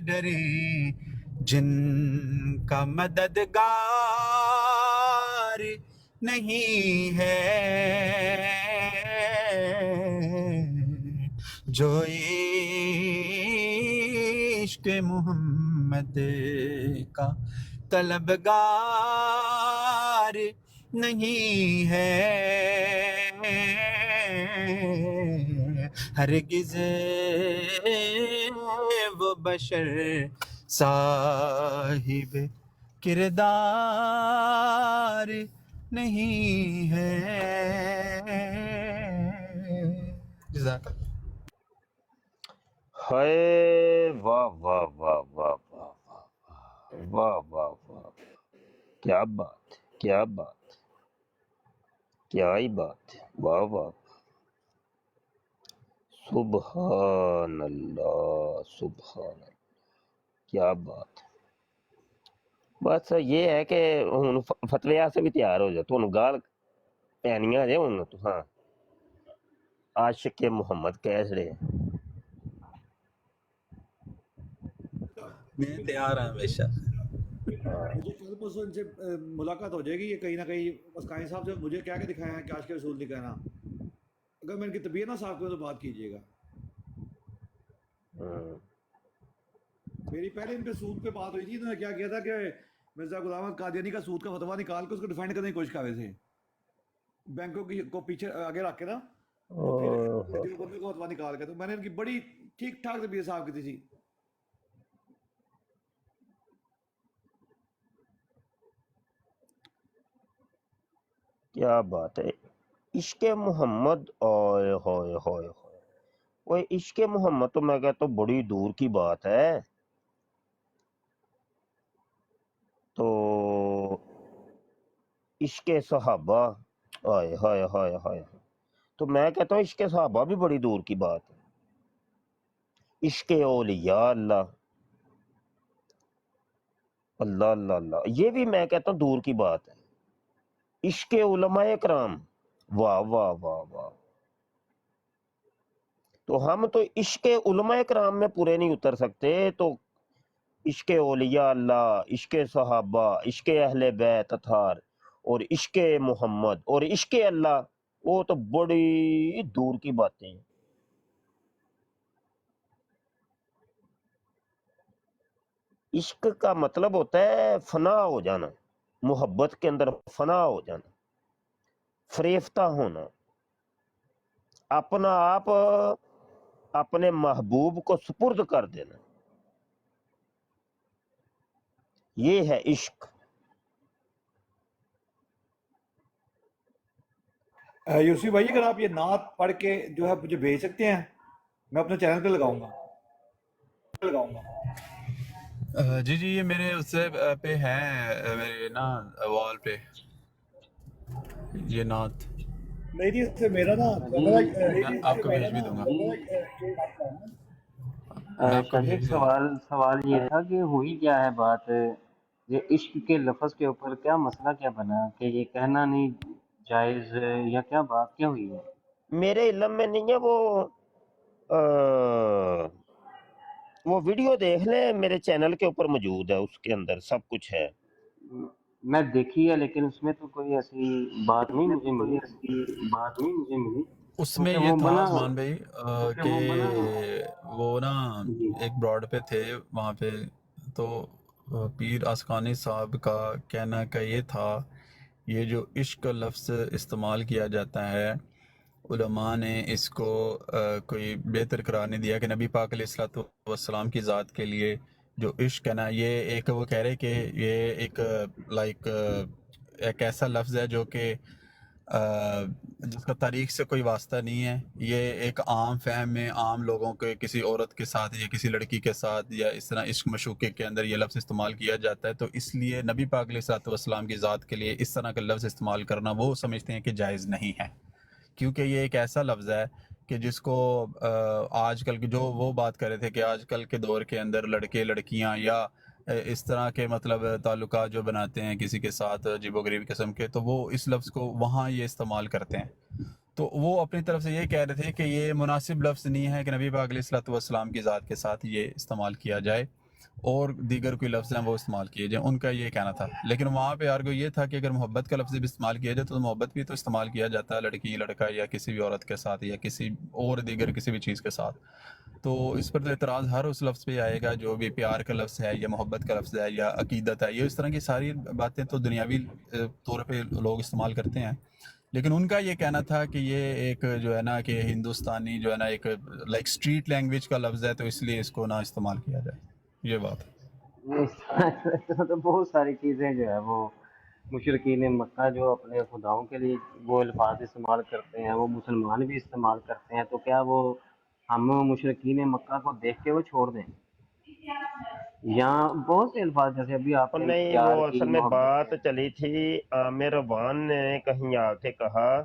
ڈرے جن کا مددگار نہیں ہے، جو عشق محمد کا طلبگار نہیں ہے، ہرگز وہ بشر صاحب کردار نہیں ہے۔ جزاک اللہ۔ ہائے واہ واہ واہ واہ واہ واہ واہ واہ، کیا بات ہے، کیا بات ہے، کیا ہی بات ہے، واہ واہ، سبحان اللہ سبحان اللہ، کیا بات ہے۔ بس یہ ہے کہ ہن فتوی سے بھی تیار ہو جاؤ، تھانوں گال پینیاں جے ہن تساں عاشق محمد کہہ چھڑے۔ میں تیار ہوں ہمیشہ۔ مجھے کل پرسوں ان سے ملاقات ہو جائے گی، یہ کہیں نہ کہیں اسکانی صاحب سے مجھے کیا کہ دکھایا ہے کہ عاشق رسول دکھانا، اگر میں ان کی طبیعت نہ صاف کروں تو بات کیجیے گا۔ میری پہلے ان پہ سود پہ بات ہوئی تھی، انہوں نے کیا کیا تھا کہ مرزا غلام احمد قادیانی کا سود کا فتویٰ نکال کے اس کو ڈیفینڈ کرنے کی کوشش کر رہے تھے، بینکوں کی کو پیچھے آگے رکھ کے نا، اور پھر دیوبندی کو فتویٰ نکال کے، تو میں نے ان کی بڑی ٹھیک ٹھاک طبیعت صاف کی تھی۔ کیا بات ہے، عشق محمد، اوئے ہوئے ہوئے ہوئے، وہ عشق محمد تو میں کہتا ہوں بڑی دور کی بات ہے۔ تو عشق صحابہ، ہائے ہائے ہائے ہائے، تو میں کہتا ہوں عشق صحابہ بھی بڑی دور کی بات ہے۔ عشق اولیاء اللہ، اللہ اللہ اللہ، یہ بھی میں کہتا ہوں دور کی بات ہے۔ عشق علماء کرام، واہ واہ واہ واہ، تو ہم تو عشق علماء کرام میں پورے نہیں اتر سکتے، تو عشق اولیاء اللہ، عشق صحابہ، عشق اہل بیت اطہار، اور عشق محمد اور عشق اللہ، وہ تو بڑی دور کی باتیں ہیں۔ عشق کا مطلب ہوتا ہے فنا ہو جانا، محبت کے اندر فنا ہو جانا، فریفتہ ہونا، اپنا آپ اپنے محبوب کو سپرد کر دینا، یہ ہے عشق۔ یوسف بھائی اگر آپ یہ نعت پڑھ کے جو ہے مجھے بھیج سکتے ہیں، میں اپنے چینل پہ لگاؤں گا۔ جی جی، یہ میرے اس سے پہ ہے، میرے نا وال پہ یہ نعت، نہیں جی، اس سے میرا نا میں آپ کو بھیج بھی دوں گا، میں آپ کو شاہ بھیج جی دوں گا۔ سوال یہ تھا کہ ہوئی کیا ہے بات، یہ عشق کے لفظ کے اوپر کیا مسئلہ کیا بنا کہ یہ کہنا نہیں جائز، یا کیا بات کیا ہوئی ہے؟ میرے علم میں نہیں ہے، وہ ویڈیو دیکھ لیں، میرے چینل کے اوپر موجود ہے، اس کے اندر سب کچھ ہے۔ میں دیکھی ہے لیکن اس میں تو کوئی ایسی بات نہیں مجھے ملی، اس میں کیونکہ یہ وہ تھا بنا عثمان بھائی کہ وہ نا ایک براڈ پہ تھے وہاں پہ، تو پیر اسقانی صاحب کا کہنا کا یہ تھا، یہ جو عشق کا لفظ استعمال کیا جاتا ہے، علماء نے اس کو کوئی بہتر قرار نہیں دیا کہ نبی پاک علیہ الصلوۃ والسلام کی ذات کے لیے جو عشق ہے نا، یہ ایک، وہ کہہ رہے کہ یہ ایک ایک ایسا لفظ ہے جو کہ جس کا تاریخ سے کوئی واسطہ نہیں ہے، یہ ایک عام فہم میں عام لوگوں کے کسی عورت کے ساتھ یا کسی لڑکی کے ساتھ یا اس طرح عشق مشوقے کے اندر یہ لفظ استعمال کیا جاتا ہے، تو اس لیے نبی پاک علیہ الصلوۃ والسلام کی ذات کے لیے اس طرح کا لفظ استعمال کرنا وہ سمجھتے ہیں کہ جائز نہیں ہے، کیونکہ یہ ایک ایسا لفظ ہے کہ جس کو آج کل کی جو وہ بات کر رہے تھے کہ آج کل کے دور کے اندر لڑکے لڑکیاں یا اس طرح کے مطلب تعلقات جو بناتے ہیں کسی کے ساتھ عجیب و غریب قسم کے، تو وہ اس لفظ کو وہاں یہ استعمال کرتے ہیں، تو وہ اپنی طرف سے یہ کہہ رہے تھے کہ یہ مناسب لفظ نہیں ہے کہ نبی پاک علیہ الصلوۃ والسلام کی ذات کے ساتھ یہ استعمال کیا جائے، اور دیگر کوئی لفظ ہیں وہ استعمال کیے جائیں، ان کا یہ کہنا تھا. لیکن وہاں پہ آرگو یہ تھا کہ اگر محبت کا لفظ بھی استعمال کیا جائے تو محبت بھی تو استعمال کیا جاتا ہے لڑکی لڑکا یا کسی بھی عورت کے ساتھ یا کسی اور دیگر کسی بھی چیز کے ساتھ. تو اس پر تو اعتراض ہر اس لفظ پہ آئے گا جو بھی پیار کا لفظ ہے یا محبت کا لفظ ہے یا عقیدت ہے. یہ اس طرح کی ساری باتیں تو دنیاوی طور پہ لوگ استعمال کرتے ہیں. لیکن ان کا یہ کہنا تھا کہ یہ ایک جو ہے نا کہ ہندوستانی جو ہے نا ایک لائک اسٹریٹ لینگویج کا لفظ ہے تو اس لیے اس کو نہ استعمال کیا جائے. یہ بات تو بہت ساری چیزیں جو ہے وہ مشرقین مکہ جو اپنے خداؤں کے لیے وہ الفاظ استعمال کرتے ہیں وہ مسلمان بھی استعمال کرتے ہیں، تو کیا وہ ہم مشرقین مکہ کو دیکھ کے وہ چھوڑ دیں؟ یہاں بہت سے الفاظ جیسے ابھی آپ اور نے نہیں، پیار وہ کی اصل میں محبت بات کے چلی تھی عامر روان نے کہیں آ کے کہا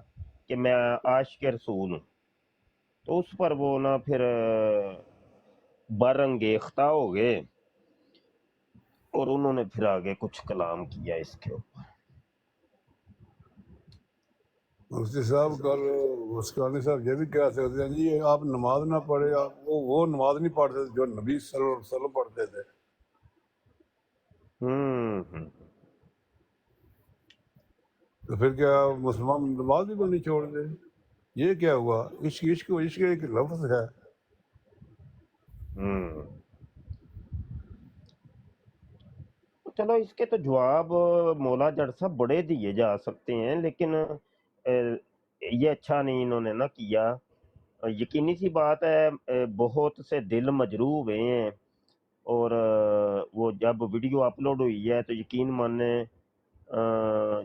کہ میں عاشق رسول ہوں، تو اس پر وہ نا پھر برانگیختہ ہو گئے اور انہوں نے پھر آگے کچھ کلام کیا اس کے اوپر. مفتی صاحب کل مسکانی صاحب یہ بھی کہہ سکتے ہیں جی آپ نماز نہ پڑھے، آپ وہ نماز نہیں پڑھتے جو نبی صلی اللہ علیہ وسلم پڑھتے تھے. تو پھر کیا مسلمان نماز بھی پڑھنی چھوڑ دے؟ یہ کیا ہوا؟ عشق عشق عشق ایک لفظ ہے. چلو اس کے تو جواب مولا جڑ صاحب بڑے دیے جا سکتے ہیں، لیکن یہ اچھا نہیں انہوں نے نہ کیا. یقینی سی بات ہے بہت سے دل مجروح ہوئے ہیں، اور وہ جب ویڈیو اپلوڈ ہوئی ہے تو یقین مانے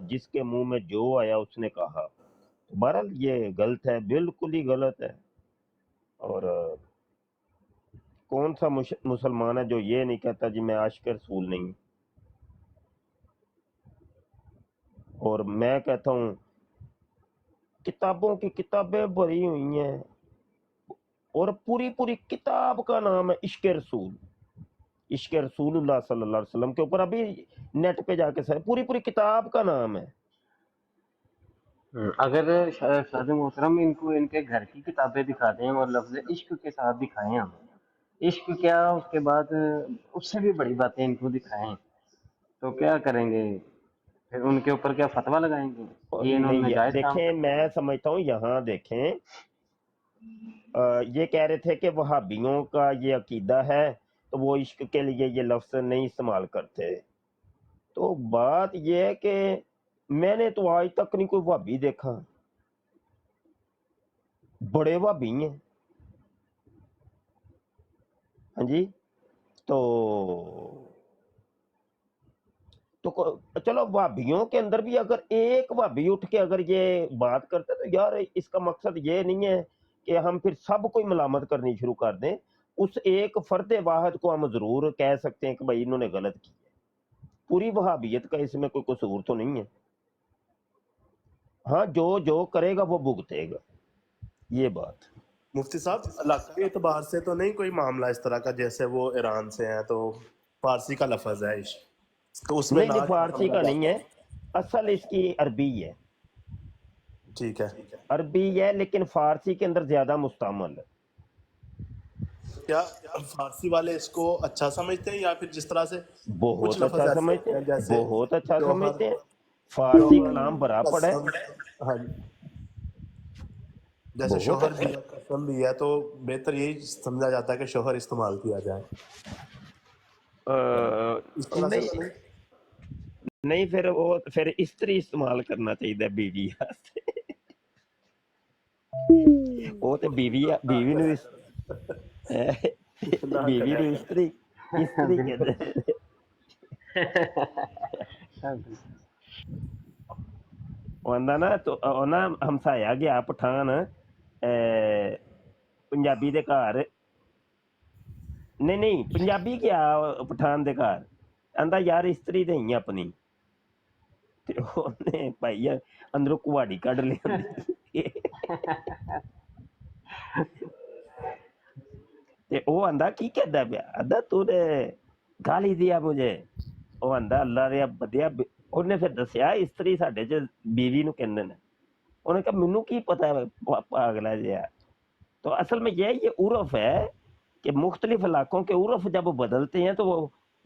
جس کے منہ میں جو آیا اس نے کہا. بہرحال یہ غلط ہے، بالکل ہی غلط ہے. اور کون سا مسلمان ہے جو یہ نہیں کہتا جی میں عاشق رسول نہیں؟ اور میں کہتا ہوں کتابوں کی کتابیں بھری ہوئی ہیں اور پوری پوری کتاب کا نام ہے عشق رسول، عشق رسول اللہ صلی اللہ علیہ وسلم کے اوپر. ابھی نیٹ پہ جا کے سر پوری پوری کتاب کا نام ہے. اگر شاہد محترم ان کو ان کے گھر کی کتابیں دکھا دیں اور لفظ عشق کے ساتھ دکھائیں، ہم عشق کیا اس کے بعد اس سے بھی بڑی باتیں ان کو دکھائیں تو کیا کریں گے؟ پھر ان کے اوپر کیا فتویٰ لگائیں گے؟ یہ انہوں نے نہیں ناجائز کام دیکھیں، کر میں دیا. سمجھتا ہوں یہاں دیکھیں یہ کہہ رہے تھے کہ وہابیوں کا یہ عقیدہ ہے تو وہ عشق کے لیے یہ لفظ نہیں استعمال کرتے. تو بات یہ ہے کہ میں نے تو آج تک نہیں کوئی وہابی دیکھا، بڑے وہابی ہیں. ہاں جی، تو چلو وہابیوں کے اندر بھی اگر ایک وہابی اٹھ کے اگر یہ بات کرتے تو یار اس کا مقصد یہ نہیں ہے کہ ہم پھر سب کوئی ملامت کرنی شروع کر دیں. اس ایک فرد واحد کو ہم ضرور کہہ سکتے ہیں کہ بھائی انہوں نے غلط کی ہے. پوری وہابیت کا اس میں کوئی قصور تو نہیں ہے. ہاں جو کرے گا وہ بھگتے گا، یہ بات. مفتی صاحب علاقائی اعتبار سے تو نہیں کوئی معاملہ اس طرح کا جیسے وہ ایران سے ہیں تو فارسی کا لفظ ہے عشق تو اس میں نہیں فارسی کا نہیں ہے، جاتا اصل اس کی عربی ہے. ٹھیک ہے. عربی ہے لیکن فارسی کے اندر زیادہ مستعمل ہے. کیا فارسی والے اس کو اچھا سمجھتے ہیں یا پھر جس طرح سے کچھ بہت لفظ اچھا ایسے سمجھتے ہوتے ہیں ہیں، جیسے بہت اچھا جوہر سمجھتے ہیں. فارسی کلام بھرا پڑا ہے. قسم، ہاں جی، جیسے بہت شوہر اچھا. بھی ہے قسم بھی ہے تو بہتر یہی سمجھا جاتا ہے کہ شوہر استعمال کیا جائے. اس طرح سے تو نہیں پھر استری استعمال کرنا چاہیے بیوی وہ تو بیوی نو استری بالکل. کہتے. نا تو ہمسایا گیا پٹھان پنجابی دے گھر، نہیں پنجابی گیا پٹھان دے گھر، آندا یار استری دئی اپنی، بھائی اندروں کواڑی کڈ لیا. وہ آندا کی کہدا پیا، آندا تو نے گالی دیا مجھے. وہ آندا اللہ دیا بدیا. انہیں پھر دسیا استری ساڈے چ بیوی نو کہندے نے. انہیں کہا مینوں کی پتا ہے پاگلا جہا. تو اصل میں یہ عرف ہے کہ مختلف علاقوں کے عرف جب بدلتے ہیں تو وہ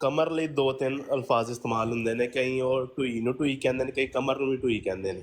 ਕਮਰ ਲਈ ਦੋ ਤਿੰਨ ਅਲਫਾਜ਼ ਇਸਤੇਮਾਲ ਹੁੰਦੇ ਨੇ, ਕਈ ਉਹ ਟੂਈ ਨੂੰ ਟੂਈ ਕਹਿੰਦੇ ਨੇ, ਕਈ ਕਮਰ ਨੂੰ ਵੀ ਟੂਈ ਕਹਿੰਦੇ ਨੇ।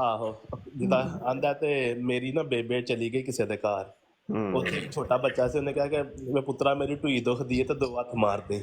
ਆਹੋ ਜਿੱਦਾਂ ਆਂਦਾ ਤੇ ਮੇਰੀ ਨਾ ਬੇਬੇ ਚਲੀ ਗਈ ਕਿਸੇ ਦੇ ਘਰ, ਉੱਥੇ ਇੱਕ ਛੋਟਾ ਬੱਚਾ ਸੀ, ਉਹਨੇ ਕਿਹਾ ਕਿ ਮੈਂ ਪੁੱਤਰਾ ਮੇਰੀ ਟੂਈ ਦੁਖਦੀ ਹੈ ਤੇ ਦੋ ਹੱਥ ਮਾਰ ਦੇ।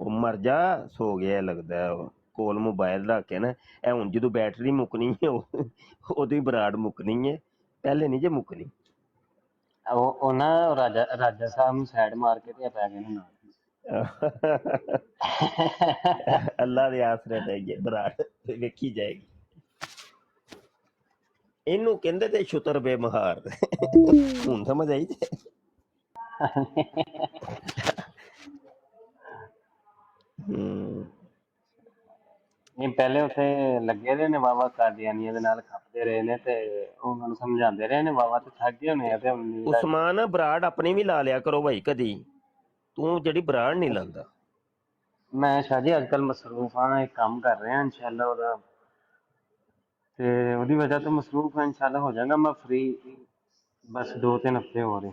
ਉਹ ਮਰ ਜਾ, ਸੋ ਗਿਆ ਲੱਗਦਾ ਹੈ। ਉਹ ਕੋਲ ਮੋਬਾਈਲ ਰੱਖ ਕੇ ਨਾ, ਇਹ ਹੁਣ ਜਦੋਂ ਬੈਟਰੀ ਮੁੱਕਣੀ ਹੈ ਉਦੋਂ ਹੀ ਬਰਾੜ ਮੁੱਕਣੀ ਹੈ, ਪਹਿਲੇ ਨਹੀਂ ਜੇ ਮੁੱਕਣੀ। ਉਹ ਨਾ ਰਾਜਾ ਸਾਹਿਬ ਨੂੰ ਸਾਈਡ ਮਾਰ ਕੇ ਤੇ ਪੈ ਗਏ ਨੇ ਨਾਲ। ਅੱਲਾ ਦੇ ਆਸਰੇ ਪੈ ਗਏ ਬਰਾੜ, ਵੇਖੀ ਜਾਏਗੀ। ਇਹਨੂੰ ਕਹਿੰਦੇ ਤੇ ਸ਼ੁਤਰ ਬੇਮਹਾਰ। ਹੁਣ ਸਮਝ ਆਈ ਜੇ। ਨਹੀਂ ਪਹਿਲੇ ਉੱਥੇ ਲੱਗੇ ਰਹੇ ਨੇ ਵਾਵਾ ਕਾਦੀਆਨੀਆਂ ਦੇ ਨਾਲ, ਖੱਪਦੇ ਰਹੇ ਨੇ ਤੇ ਉਹਨਾਂ ਨੂੰ ਸਮਝਾਉਂਦੇ ਰਹੇ ਨੇ, ਵਾਵਾ ਤੇ ਥੱਕ ਗਏ ਹੋਣੇ ਆ ਤੇ ਉਸਮਾਨ ਬਰਾੜ ਆਪਣੀ ਵੀ ਲਾ ਲਿਆ ਕਰੋ ਭਾਈ ਕਦੀ, ਤੂੰ ਜਿਹੜੀ ਬਰਾੜ ਨਹੀਂ ਲਾਂਦਾ। ਮੈਂ ਸ਼ਾਹ ਜੀ ਅੱਜ ਕੱਲ ਮਸਰੂਫ ਹਾਂ, ਇੱਕ ਕੰਮ ਕਰ ਰਿਹਾ ਇਨਸ਼ਾਅੱਲਾ ਉਹਦਾ, ਤੇ ਉਹਦੀ ਵਜ੍ਹਾ ਤੋਂ ਮਸਰੂਫ ਹਾਂ, ਇਨਸ਼ਾਅੱਲਾ ਹੋ ਜਾਏਗਾ ਮੈਂ ਫ੍ਰੀ, ਬਸ 2-3 ਹਫ਼ਤੇ ਹੋ ਰਹੇ।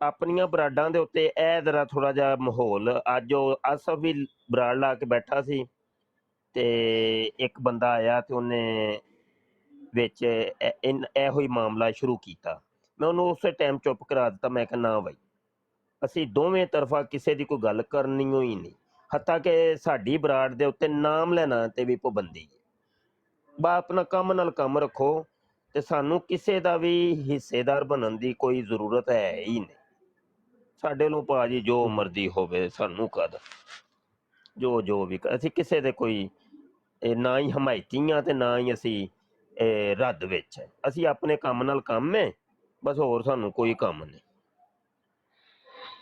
ਆਪਣੀਆਂ ਬਰਾਡਾਂ ਦੇ ਉੱਤੇ ਇਹ ਜ਼ਰਾ ਥੋੜਾ ਜਿਹਾ ਮਾਹੌਲ, ਅੱਜ ਉਹ ਆਸਫ ਵੀ ਬਰਾੜ ਲਾ ਕੇ ਬੈਠਾ ਸੀ ਤੇ ਇੱਕ ਬੰਦਾ ਆਇਆ ਤੇ ਉਹਨੇ ਵਿੱਚ ਇਹੋ ਹੀ ਮਾਮਲਾ ਸ਼ੁਰੂ ਕੀਤਾ। ਮੈਂ ਉਹਨੂੰ ਉਸੇ ਟਾਈਮ ਚੁੱਪ ਕਰਾ ਦਿੱਤਾ। ਮੈਂ ਕਿਹਾ ਨਾ ਬਾਈ, ਅਸੀਂ ਦੋਵੇਂ ਤਰਫਾ ਕਿਸੇ ਦੀ ਕੋਈ ਗੱਲ ਕਰਨੀ ਹੋਈ ਨਹੀਂ, ਹੱਤਾ ਕਿ ਸਾਡੀ ਬਰਾੜ ਦੇ ਉੱਤੇ ਨਾਮ ਲੈਣਾ ਤੇ ਵੀ ਪਾਬੰਦੀ ਹੈ। ਬਾ ਆਪਣਾ ਕੰਮ ਨਾਲ ਕੰਮ ਰੱਖੋ ਤੇ ਸਾਨੂੰ ਕਿਸੇ ਦਾ ਵੀ ਹਿੱਸੇਦਾਰ ਬਣਨ ਦੀ ਕੋਈ ਜ਼ਰੂਰਤ ਹੈ ਹੀ ਨਹੀਂ। ਸਾਡੇ ਨੂੰ ਭਾਜੀ ਜੋ ਮਰਜ਼ੀ ਹੋਵੇ, ਸਾਨੂੰ ਕਦ ਜੋ ਵੀ ਅਸੀਂ ਕਿਸੇ ਦੇ ਕੋਈ ਨਾ ਹੀ ਹਮਾਇਤੀ ਹਾਂ ਤੇ ਨਾ ਹੀ ਅਸੀਂ ਰੱਦ ਵਿੱਚ ਹੈ। ਅਸੀਂ ਆਪਣੇ ਕੰਮ ਨਾਲ ਕੰਮ ਹੈ ਬਸ, ਹੋਰ ਸਾਨੂੰ ਕੋਈ ਕੰਮ ਨਹੀਂ।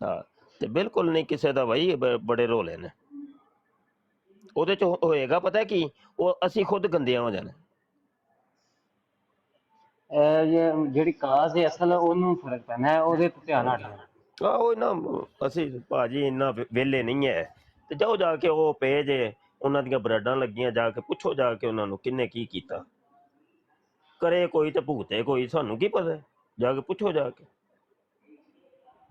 ਹਾਂ ਤੇ ਬਿਲਕੁਲ ਨਹੀਂ ਕਿਸੇ ਦਾ ਭਾਈ ਬੜੇ ਰੋਲੇ ਨੇ ਉਹਦੇ ਚ ਹੋਏਗਾ ਪਤਾ ਕੀ, ਉਹ ਅਸੀਂ ਖੁਦ ਗੰਦਿਆਂ ਹੋ ਜਾਣਾ। ਜਿਹੜੀ ਕਾਜ਼ ਹੈ ਅਸਲ ਉਹਨੂੰ ਫਰਕ ਪੈਣਾ ਹੈ, ਉਹਦੇ ਤੇ ਧਿਆਨ ਹਟਣਾ। ਆਹੋ ਨਾ ਅਸੀਂ ਭਾਜੀ ਇੰਨਾ ਵਿਹਲੇ ਨਹੀਂ ਹੈ ਤੇ ਜਾਓ ਜਾ ਕੇ ਉਹ ਪਏ ਜੇ ਉਹਨਾਂ ਦੀਆਂ ਬਰੈਡਾਂ ਲੱਗੀਆਂ, ਜਾ ਕੇ ਪੁੱਛੋ ਜਾ ਕੇ ਉਹਨਾਂ ਨੂੰ ਕਿੰਨੇ ਕੀ ਕੀਤਾ। ਕਰੇ ਕੋਈ ਤੇ ਭੁਗਤੇ ਕੋਈ, ਸਾਨੂੰ ਕੀ ਪਤਾ, ਜਾ ਕੇ ਪੁੱਛੋ ਜਾ ਕੇ।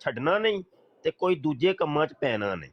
ਛੱਡਣਾ ਨਹੀਂ ਤੇ ਕੋਈ ਦੂਜੇ ਕੰਮਾਂ 'ਚ ਪੈਣਾ ਨਹੀਂ।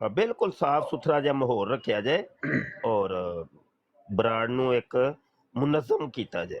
ਹਾਂ ਬਿਲਕੁਲ ਸਾਫ ਸੁਥਰਾ ਜਿਹਾ ਮਾਹੌਲ ਰੱਖਿਆ ਜਾਏ ਔਰ ਬਰਾੜ ਨੂੰ ਇੱਕ ਮੁਨਜ਼ਮ ਕੀਤਾ ਜਾਏ।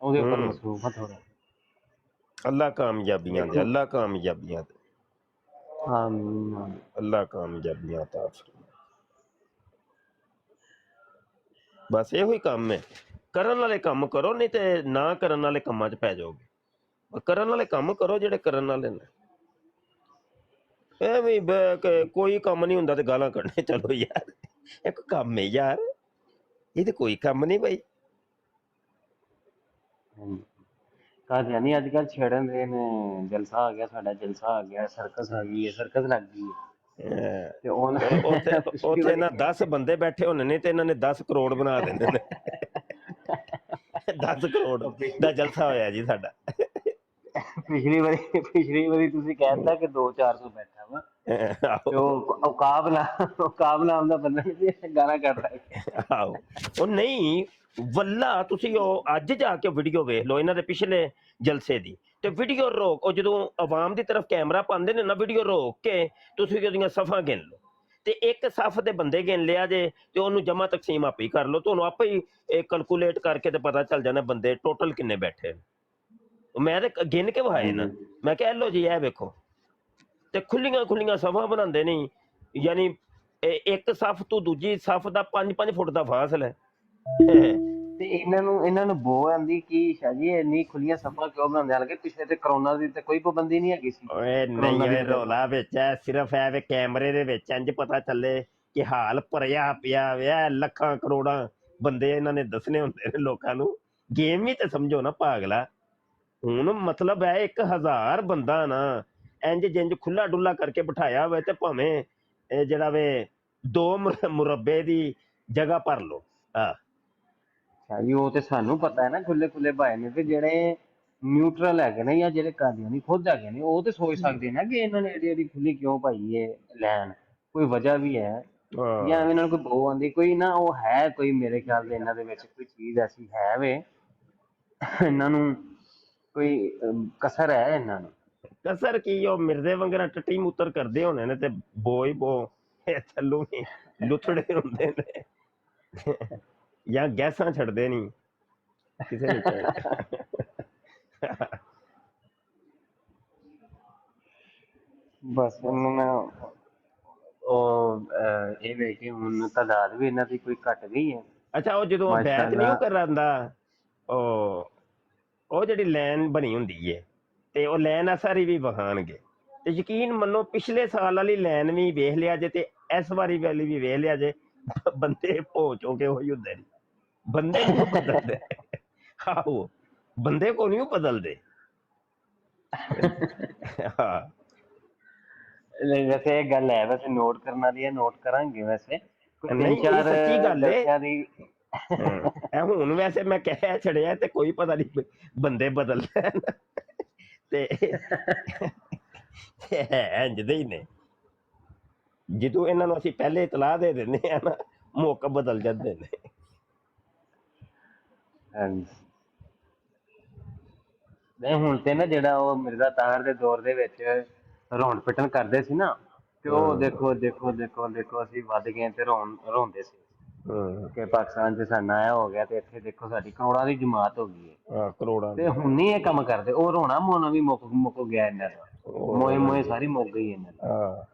ਉਹਦੇ ਉੱਪਰ ਮਸਰੂਫ ਹਾਂ ਥੋੜਾ। ਅੱਲਾ ਕਾਮਯਾਬੀਆਂ ਦੇ, ਅੱਲਾ ਕਾਮਯਾਬੀਆਂ ਦੇ, ਆਮੀਨ। ਅੱਲਾ ਕਾਮਯਾਬੀਆਂ ਤਾ ਫਰਮਾਏ। ਬਸ ਇਹੋ ਹੀ ਕੰਮ ਹੈ, ਕਰਨ ਵਾਲੇ ਕੰਮ ਕਰੋ, ਨਹੀਂ ਤੇ ਨਾ ਕਰਨ ਵਾਲੇ ਕੰਮਾਂ 'ਚ ਪੈ ਜਾਓਗੇ। ਕਰਨ ਵਾਲੇ ਕੰਮ ਕਰੋ ਜਿਹੜੇ ਕਰਨ ਵਾਲੇ ਨੇ। ਐਵੇਂ ਬਹਿ ਕੇ ਕੋਈ ਕੰਮ ਨਹੀਂ ਹੁੰਦਾ ਤੇ ਗਾਲਾਂ ਕੱਢਣੇ, ਚਲੋ ਯਾਰ ਇੱਕ ਕੰਮ ਹੈ ਯਾਰ, ਇਹ ਤੇ ਕੋਈ ਕੰਮ ਨਹੀਂ ਬਈ। ਕਾਦੀਆਨੀ ਅੱਜ ਕੱਲ ਛੇੜਨ ਦੇ ਨੇ, ਜਲਸਾ ਆ ਗਿਆ, ਸਾਡਾ ਜਲਸਾ ਆ ਗਿਆ, ਸਰਕਸ ਆ ਗਈ ਹੈ, ਸਰਕਸ ਲੱਗ ਗਈ ਹੈ ਤੇ ਉੱਥੇ ਨਾ 10 ਬੰਦੇ ਬੈਠੇ ਹੋਣੇ ਨੇ ਤੇ ਇਹਨਾਂ ਨੇ 10 ਕਰੋੜ ਬਣਾ ਦਿੰਦੇ ਨੇ। 10 ਕਰੋੜ ਦਾ ਜਲਸਾ ਹੋਇਆ ਜੀ ਸਾਡਾ। ਪਿਛਲੀ ਵਾਰੀ ਤੁਸੀਂ ਕਹਿਤਾ ਕਿ 200-400 ਬੈਠਾ ਵਾ ਤੇ ਉਹ ਔਕਾਬ ਨਾਮ ਦਾ ਬੰਦਾ ਗਾਣਾ ਕੱਢ ਰਿਹਾ। ਆਹੋ ਉਹ ਨਹੀਂ ਵੱਲਾ, ਤੁਸੀਂ ਉਹ ਅੱਜ ਜਾ ਕੇ ਵੀਡੀਓ ਵੇਖ ਲਓ ਇਹਨਾਂ ਦੇ ਪਿਛਲੇ ਜਲਸੇ ਦੀ, ਤੇ ਵੀਡੀਓ ਰੋਕ, ਉਹ ਜਦੋਂ ਆਵਾਮ ਦੀ ਤਰਫ ਕੈਮਰਾ ਪਾਉਂਦੇ ਨੇ ਨਾ, ਵੀਡੀਓ ਰੋਕ ਕੇ ਤੁਸੀਂ ਉਹਦੀਆਂ ਸਫਾਂ ਗਿਣ ਲਓ ਤੇ ਇੱਕ ਸਫ ਦੇ ਬੰਦੇ ਗਿਣ ਲਿਆ ਜੇ ਤੇ ਉਹਨੂੰ ਜਮਾ ਤਕਸੀਮ ਆਪੇ ਹੀ ਕਰ ਲਓ, ਤੁਹਾਨੂੰ ਆਪੇ ਹੀ ਕੈਲਕੂਲੇਟ ਕਰਕੇ ਤੇ ਪਤਾ ਚੱਲ ਜਾਣਾ ਬੰਦੇ ਟੋਟਲ ਕਿੰਨੇ ਬੈਠੇ। ਮੈਂ ਤੇ ਗਿਣ ਕੇ ਵਿਖਾਏ ਨਾ, ਮੈਂ ਕਿਹਾ ਲਓ ਜੀ ਇਹ ਵੇਖੋ, ਤੇ ਖੁੱਲੀਆਂ ਸਫਾਂ ਬਣਾਉਂਦੇ ਨਹੀਂ, ਯਾਨੀ ਇੱਕ ਸਫ ਤੋਂ ਦੂਜੀ ਸਫ ਦਾ 5-5 ਫੁੱਟ ਦਾ ਫਾਸਲਾ ਹੈ। ਤੇ ਇਹਨਾਂ ਨੂੰ ਬੋ ਆਂਦੀ ਕਿ ਸ਼ਾਹ ਜੀ ਇੰਨੀ ਖੁੱਲੀਆਂ ਸਫਾਂ ਕਿਉਂ ਬਣਾਉਂਦੇ, ਹਾਲਾਂਕਿ ਪਿਛਲੇ ਤੇ ਕਰੋਨਾ ਦੀ ਤੇ ਕੋਈ ਪਾਬੰਦੀ ਨਹੀਂ ਹੈਗੀ ਸੀ। ਓਏ ਨਹੀਂ ਓਏ ਰੌਲਾ ਵਿੱਚ ਹੈ, ਸਿਰਫ ਐ ਵੇ ਕੈਮਰੇ ਦੇ ਵਿੱਚ ਇੰਜ ਪਤਾ ਚੱਲੇ ਕਿ ਹਾਲ ਭਰਿਆ ਪਿਆ ਵਿਆ, ਲੱਖਾਂ ਕਰੋੜਾਂ ਬੰਦੇ ਇਹਨਾਂ ਨੇ ਦੱਸਣੇ ਹੁੰਦੇ ਨੇ ਲੋਕਾਂ ਨੂੰ। ਗੇਮ ਵੀ ਤੇ ਸਮਝੋ ਨਾ ਪਾਗਲਾ। ਹੁਣ ਮਤਲਬ ਹੈ 1000 ਬੰਦਾ ਨਾ ਇੰਜ ਜਿੰਜ ਖੁੱਲਾ ਡੁੱਲਾ ਕਰਕੇ ਬਿਠਾਇਆ ਹੋਵੇ ਤੇ ਭਾਵੇਂ ਇਹ ਜਿਹੜਾ ਵੇ 2 ਮੁਰੱਬੇ ਦੀ ਜਗ੍ਹਾ ਭਰ ਲਓ। ਸ਼ਾਹ ਜੀ ਉਹ ਤੇ ਸਾਨੂੰ ਪਤਾ ਹੈ ਨਾ, ਖੁੱਲੇ ਭਾਏ ਨੇ, ਤੇ ਜਿਹੜੇ ਨਿਊਟਰਲ ਹੈਗੇ ਨੇ ਜਾਂ ਜਿਹੜੇ ਕਾਦੀਆਨੀ ਖੁਦ ਹੈਗੇ ਨੇ ਉਹ ਤੇ ਸੋਚ ਸਕਦੇ ਨੇ ਕਿ ਇਹਨਾਂ ਨੇ ਇਹਦੀ ਖੁੱਲੀ ਕਿਉਂ ਪਾਈ ਹੈ ਲੈਣ, ਕੋਈ ਵਜ੍ਹਾ ਵੀ ਹੈ ਜਾਂ ਇਹਨਾਂ ਨੂੰ ਕੋਈ ਬੋ ਆਉਂਦੀ ਕੋਈ ਨਾ, ਉਹ ਹੈ ਕੋਈ, ਮੇਰੇ ਖਿਆਲ ਦੇ ਇਹਨਾਂ ਦੇ ਵਿੱਚ ਕੋਈ ਚੀਜ਼ ਐਸੀ ਹੈ ਵੇ, ਇਹਨਾਂ ਨੂੰ ਕੋਈ ਕਸਰ ਹੈ ਇਹਨਾਂ ਨੂੰ। ਕਸਰ ਕੀ, ਉਹ ਮਿਰਜ਼ੇ ਵੰਗਰਾ ਟੱਟੀ ਮੂਤਰ ਕਰਦੇ ਹੋਣੇ ਨੇ ਤੇ ਬੋ ਹੀ ਬੋ ਥੱਲੋਂ ਵੀ ਲੁੱਥੜੇ ਹੁੰਦੇ ਨੇ ਜਾਂ ਗੈਸਾਂ ਛੱਡਦੇ ਨਹੀਂ ਕਿਸੇ ਨੂੰ। ਬਸ ਉਹਨਾਂ ਉਹ ਇਹ ਵੇ ਕਿ ਹੁਣ ਤਾਦਾਦ ਵੀ ਇਹਨਾਂ ਦੀ ਕੋਈ ਘਟ ਗਈ ਹੈ। ਅੱਛਾ ਉਹ ਜਦੋਂ ਬੈਚ ਨਹੀਂ ਉਹ ਕਰਾਂਦਾ, ਉਹ ਜਿਹੜੀ ਲਾਈਨ ਬਣੀ ਹੁੰਦੀ ਹੈ ਤੇ ਉਹ ਲਾਈਨ ਸਾਰੀ ਵੀ ਵਿਖਾਣਗੇ, ਤੇ ਯਕੀਨ ਮੰਨੋ ਪਿਛਲੇ ਸਾਲ ਵਾਲੀ ਲਾਈਨ ਵੀ ਵੇਖ ਲਿਆ ਜੇ ਤੇ ਇਸ ਵਾਰੀ ਵਾਲੀ ਵੀ ਵੇਖ ਲਿਆ ਜੇ, ਬੰਦੇ ਭੋਚ ਹੋ ਕੇ ਉਹੀ ਹੁੰਦੇ ਨੇ, ਬੰਦੇ ਨਹੀਂ ਬਦਲਦੇ। ਆਹੋ ਬੰਦੇ ਕੋ ਨਹੀਂ ਬਦਲਦੇ। ਹਾਂ ਨਹੀਂ ਵੈਸੇ ਇਹ ਗੱਲ ਹੈ, ਵੈਸੇ ਨੋਟ ਕਰਨ ਵਾਲੀ ਹੈ, ਨੋਟ ਕਰਾਂਗੇ ਵੈਸੇ। ਨਹੀਂ ਇਹ ਸੱਚੀ ਗੱਲ ਹੈ। ਇਹ ਹੁਣ ਵੈਸੇ ਮੈਂ ਕਹਿ ਛੜਿਆ ਤੇ ਕੋਈ ਪਤਾ ਨਹੀਂ ਬੰਦੇ ਬਦਲ ਤੇ ਇੰਜਦੇ ਹੀ ਨੇ, ਜਦੋਂ ਇਹਨਾਂ ਨੂੰ ਅਸੀਂ ਪਹਿਲੇ ਇਤਲਾਹ ਦੇ ਦਿੰਦੇ ਆ ਨਾ, ਮੌਕਾ ਬਦਲ ਜਾਂਦੇ ਨੇ। ਨਹੀਂ ਹੁਣ ਤੇ ਨਾ ਜਿਹੜਾ ਉਹ ਮਿਰਜ਼ਾ ਤਾਹਰ ਦੇ ਦੌਰ ਦੇ ਵਿੱਚ ਰੌਣ ਪਿੱਟਣ ਕਰਦੇ ਸੀ ਨਾ, ਕਿ ਉਹ ਦੇਖੋ ਦੇਖੋ ਦੇਖੋ ਦੇਖੋ ਅਸੀਂ ਵੱਧ ਗਏ ਤੇ ਰੋਂਦੇ ਸੀ ਕਿ ਪਾਕਿਸਤਾਨ 'ਚ ਸਾਡਾ ਇਹ ਹੋ ਗਿਆ ਤੇ ਇੱਥੇ ਦੇਖੋ ਸਾਡੀ ਕਰੋੜਾਂ ਦੀ ਜਮਾਤ ਹੋ ਗਈ ਹੈ। ਕਰੋੜਾਂ ਤੇ ਦੀ ਹੁਣ ਨਹੀਂ ਇਹ ਕੰਮ ਕਰਦੇ, ਉਹ ਰੋਣਾ ਮੋਣਾ ਵੀ ਮੁੱਕ ਗਿਆ ਇਹਨਾਂ ਦਾ, ਮੋਏ ਮੋਏ ਸਾਰੀ ਮੁੱਕ ਗਈ ਇਹਨਾਂ ਦੀ। ਹਾਂ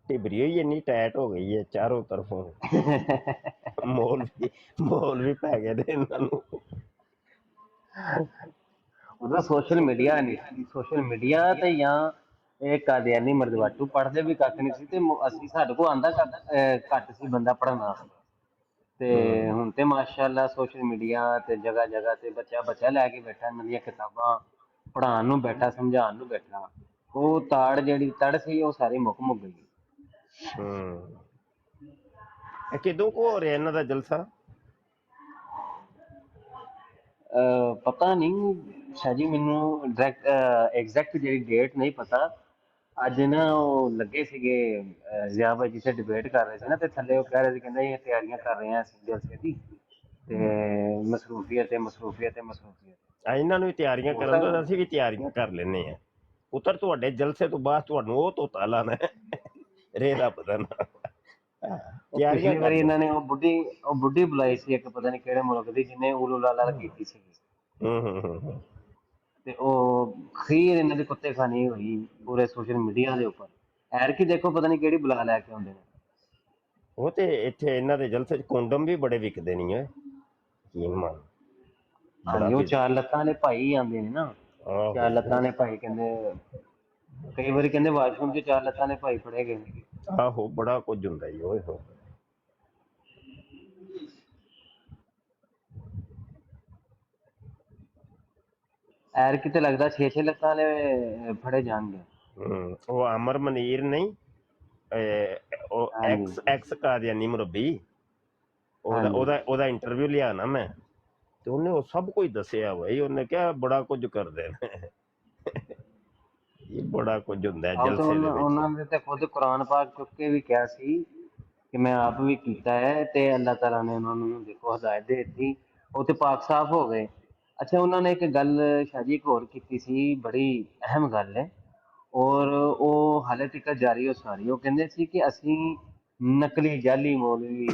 ਢਿਬਰੀ ਹੀ ਇੰਨੀ ਟਾਈਟ ਹੋ ਗਈ ਹੈ ਚਾਰੋਂ ਤਰਫੋਂ, ਮੋਲ ਵੀ ਪੈ ਗਏ ਨੇ ਇਹਨਾਂ ਨੂੰ। ਉਹਦਾ ਸੋਸ਼ਲ ਮੀਡੀਆ ਨਹੀਂ, ਸੋਸ਼ਲ ਮੀਡੀਆ ਤੇ ਜਾਂ ਇਹ ਕਾਦੀਆਨੀ ਮਰਦਵਾਟੂ ਪੜ੍ਹਦੇ ਵੀ ਕੱਖ ਨਹੀਂ ਸੀ, ਤੇ ਅਸੀਂ ਸਾਡੇ ਕੋਲ ਆਂਦਾ ਘੱਟ ਸੀ ਬੰਦਾ ਪੜ੍ਹਾਉਣਾ, ਤੇ ਹੁਣ ਤੇ ਮਾਸ਼ਾਅੱਲਾ ਸੋਸ਼ਲ ਮੀਡੀਆ ਤੇ ਜਗ੍ਹਾ ਜਗ੍ਹਾ ਤੇ ਬੱਚਾ ਲੈ ਕੇ ਬੈਠਾ, ਇਹਨਾਂ ਦੀਆਂ ਕਿਤਾਬਾਂ ਪੜ੍ਹਾਉਣ ਨੂੰ ਬੈਠਾ, ਸਮਝਾਉਣ ਨੂੰ ਬੈਠਾ। ਉਹ ਜਿਹੜੀ ਤੜ ਸੀ ਉਹ ਸਾਰੀ ਮੁੱਕ ਗਈ। ਇਹ ਕਿਦੋਂ ਕੋ ਹੋ ਰਿਹਾ ਇਹਨਾਂ ਦਾ ਜਲਸਾ? ਪਤਾ ਨਹੀਂ ਸ਼ਾਹ ਜੀ, ਮੈਨੂੰ ਡਾਇਰੈਕਟ ਐਗਜ਼ੈਕਟ ਜਿਹੜੀ ਡੇਟ ਨਹੀਂ ਪਤਾ। ਅੱਜ ਨਾ ਉਹ ਲੱਗੇ ਸੀਗੇ ਜ਼ਿਆ ਭਾਈ ਜਿੱਥੇ ਡਿਬੇਟ ਕਰ ਰਹੇ ਸੀ ਨਾ, ਤੇ ਥੱਲੇ ਉਹ ਕਹਿ ਰਹੇ ਸੀ, ਕਹਿੰਦੇ ਇਹ ਤਿਆਰੀਆਂ ਕਰ ਰਹੇ ਹਾਂ ਅਸੀਂ ਜਲਸੇ ਦੀ, ਤੇ ਮਸਰੂਫੀਅਤ ਤੇ ਮਸਰੂਫੀਅਤ ਤੇ ਮਸਰੂਫੀਅਤ। ਇਹਨਾਂ ਨੂੰ ਵੀ ਤਿਆਰੀਆਂ ਕਰਨ ਤੋਂ ਅਸੀਂ ਵੀ ਤਿਆਰੀਆਂ ਕਰ ਲੈਂਦੇ ਹਾਂ। ਪੁੱਤਰ ਤੁਹਾਡੇ ਜਲਸੇ ਤੋਂ ਬਾਅਦ ਤੁਹਾਨੂੰ ਉਹ ਤੋਤਾ ਲਾਣਾ ਰੇ ਦਾ ਪਤਾ ਨਾ। ਪਿਛਲੀ ਵਾਰੀ ਇਹਨਾਂ ਨੇ ਉਹ ਬੁੱਢੀ ਬੁਲਾਈ ਸੀ ਇੱਕ, ਪਤਾ ਨਹੀਂ ਕਿਹੜੇ ਮੁਲਕ ਦੀ, ਜਿਹਨੇ ਉਲੂ ਲਾਲਾ ਕੀਤੀ ਸੀ, ਤੇ ਉਹ ਖੀਰ ਇਹਨਾਂ ਦੇ ਕੁੱਤੇ ਖਾਣੀ ਹੋਈ ਪੂਰੇ ਸੋਸ਼ਲ ਮੀਡੀਆ ਦੇ ਉੱਪਰ। ਐਰਕੀ ਦੇਖੋ ਪਤਾ ਨਹੀਂ ਕਿਹੜੀ ਬੁਲਾ ਲੈ ਕੇ ਆਉਂਦੇ ਨੇ। ਉਹ ਤੇ ਇੱਥੇ ਇਹਨਾਂ ਦੇ ਜਲਸੇ 'ਚ ਕੋਂਡਮ ਵੀ ਬੜੇ ਵਿਕਦੇ ਨਹੀਂ ਹੈ। ਹਾਂਜੀ, ਉਹ 4 ਲੱਤਾਂ ਵਾਲੇ ਭਾਈ ਆਉਂਦੇ ਨੇ ਨਾ, 4 ਲੱਤਾਂ ਵਾਲੇ ਭਾਈ ਕਹਿੰਦੇ, ਕਈ ਵਾਰੀ ਕਹਿੰਦੇ ਵਾਸ਼ਰੂਮ 'ਚ 4 ਲੱਤਾਂ ਵਾਲੇ ਭਾਈ ਫੜੇ ਗਏ ਨੇ। ਆਹੋ ਬੜਾ ਕੁਝ ਹੁੰਦਾ ਜੀ ਓਏ ਹੋ। ਐਰ ਕਿਤੇ ਲੱਗਦਾ 6 ਲੱਤਾਂ ਵਾਲੇ ਫੜੇ ਜਾਣਗੇ। ਉਹ ਅਮਰ ਮਨੀਰ ਨਹੀਂ, ਉਹ ਐਕਸ ਕਾਦੀਆਨੀ ਮੁਰੱਬੀ, ਉਹਦਾ ਇੰਟਰਵਿਊ ਲਿਆ ਨਾ ਮੈਂ, ਤੇ ਉਹਨੇ ਉਹ ਸਭ ਕੁਝ ਦੱਸਿਆ ਬਈ। ਉਹਨੇ ਕਿਹਾ ਬੜਾ ਕੁਝ ਕਰਦੇ ਨੇ, ਇਹ ਬੜਾ ਕੁਝ ਹੁੰਦਾ ਜਲਸੇ ਦੇ ਵਿੱਚ। ਉਹਨਾਂ ਨੇ ਤੇ ਖੁਦ ਕੁਰਾਨ ਪਾਕ ਚੁੱਕ ਕੇ ਵੀ ਕਿਹਾ ਸੀ ਕਿ ਮੈਂ ਆਪ ਵੀ ਕੀਤਾ ਹੈ, ਤੇ ਅੱਲਾਹ ਤਾਲਾ ਨੇ ਉਹਨਾਂ ਨੂੰ ਦੇਖੋ ਹਦਾਇਤ ਦੇ ਦਿੱਤੀ, ਉਹ ਤੇ ਪਾਕ ਸਾਫ ਹੋ ਗਏ। ਅੱਛਾ, ਉਹਨਾਂ ਨੇ ਇੱਕ ਗੱਲ ਸ਼ਾਹ ਜੀ ਇੱਕ ਹੋਰ ਕੀਤੀ ਸੀ, ਬੜੀ ਅਹਿਮ ਗੱਲ ਹੈ, ਔਰ ਉਹ ਹਾਲੇ ਤੱਕ ਜਾਰੀ ਹੋ ਸਾਰੀ। ਉਹ ਕਹਿੰਦੇ ਸੀ ਕਿ ਅਸੀਂ ਨਕਲੀ ਜਾਲੀ ਮੌਲਵੀ,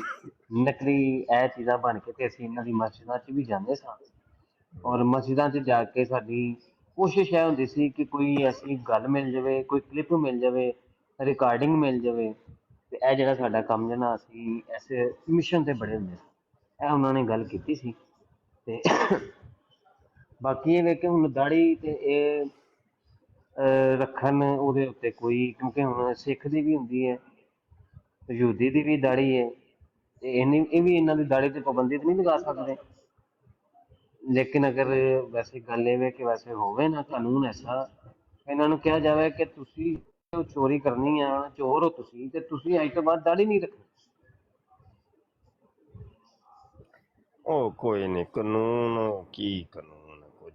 ਨਕਲੀ ਇਹ ਚੀਜ਼ਾਂ ਬਣ ਕੇ ਤੇ ਅਸੀਂ ਇਹਨਾਂ ਦੀ ਮਸਜਿਦਾਂ 'ਚ ਵੀ ਜਾਂਦੇ ਸਾਂ, ਔਰ ਮਸਜਿਦਾਂ 'ਚ ਜਾ ਕੇ ਸਾਡੀ ਕੋਸ਼ਿਸ਼ ਇਹ ਹੁੰਦੀ ਸੀ ਕਿ ਕੋਈ ਐਸੀ ਗੱਲ ਮਿਲ ਜਾਵੇ, ਕੋਈ ਕਲਿੱਪ ਮਿਲ ਜਾਵੇ, ਰਿਕਾਰਡਿੰਗ ਮਿਲ ਜਾਵੇ, ਤੇ ਇਹ ਜਿਹੜਾ ਸਾਡਾ ਕੰਮ ਜਨਾ ਅਸੀਂ ਐਸੇ ਮਿਸ਼ਨ ਤੇ ਬੜੇ ਹੁੰਦੇ ਸੀ। ਇਹ ਉਹਨਾਂ ਨੇ ਗੱਲ ਕੀਤੀ ਸੀ। ਤੇ ਬਾਕੀ ਇਹ ਵੇਖ ਕੇ ਹੁਣ ਦਾੜੀ ਤੇ ਇਹ ਰੱਖਣ ਉਹਦੇ ਉੱਤੇ ਕੋਈ, ਕਿਉਂਕਿ ਹੁਣ ਸਿੱਖ ਦੀ ਵੀ ਹੁੰਦੀ ਹੈ, ਯਹੂਦੀ ਦੀ ਵੀ ਦਾੜੀ ਹੈ, ਤੇ ਇਹ ਵੀ ਇਹਨਾਂ ਦੀ ਦਾੜੀ ਤੇ ਪਾਬੰਦੀ ਤਾਂ ਨਹੀਂ ਲਗਾ ਸਕਦੇ। ਲੇਕਿਨ ਅਗਰ ਵੈਸੇ ਗੱਲ ਇਹ ਵੇ ਕਿ ਵੈਸੇ ਹੋਵੇ ਨਾ ਕਾਨੂੰਨ ਐਸਾ, ਇਹਨਾਂ ਨੂੰ ਕਿਹਾ ਜਾਵੇ ਕਿ ਤੁਸੀਂ ਚੋਰੀ ਕਰਨੀ ਆ, ਚੋਰ ਹੋ ਤੁਸੀਂ, ਤੇ ਤੁਸੀਂ ਅੱਜ ਤੋਂ ਬਾਅਦ ਦਾੜੀ ਨਹੀਂ ਰੱਖਣੀ। ਉਹ ਕੋਈ ਨਹੀਂ, ਕਾਨੂੰਨ ਕੀ ਕਾਨੂੰਨ ਕੁਝ।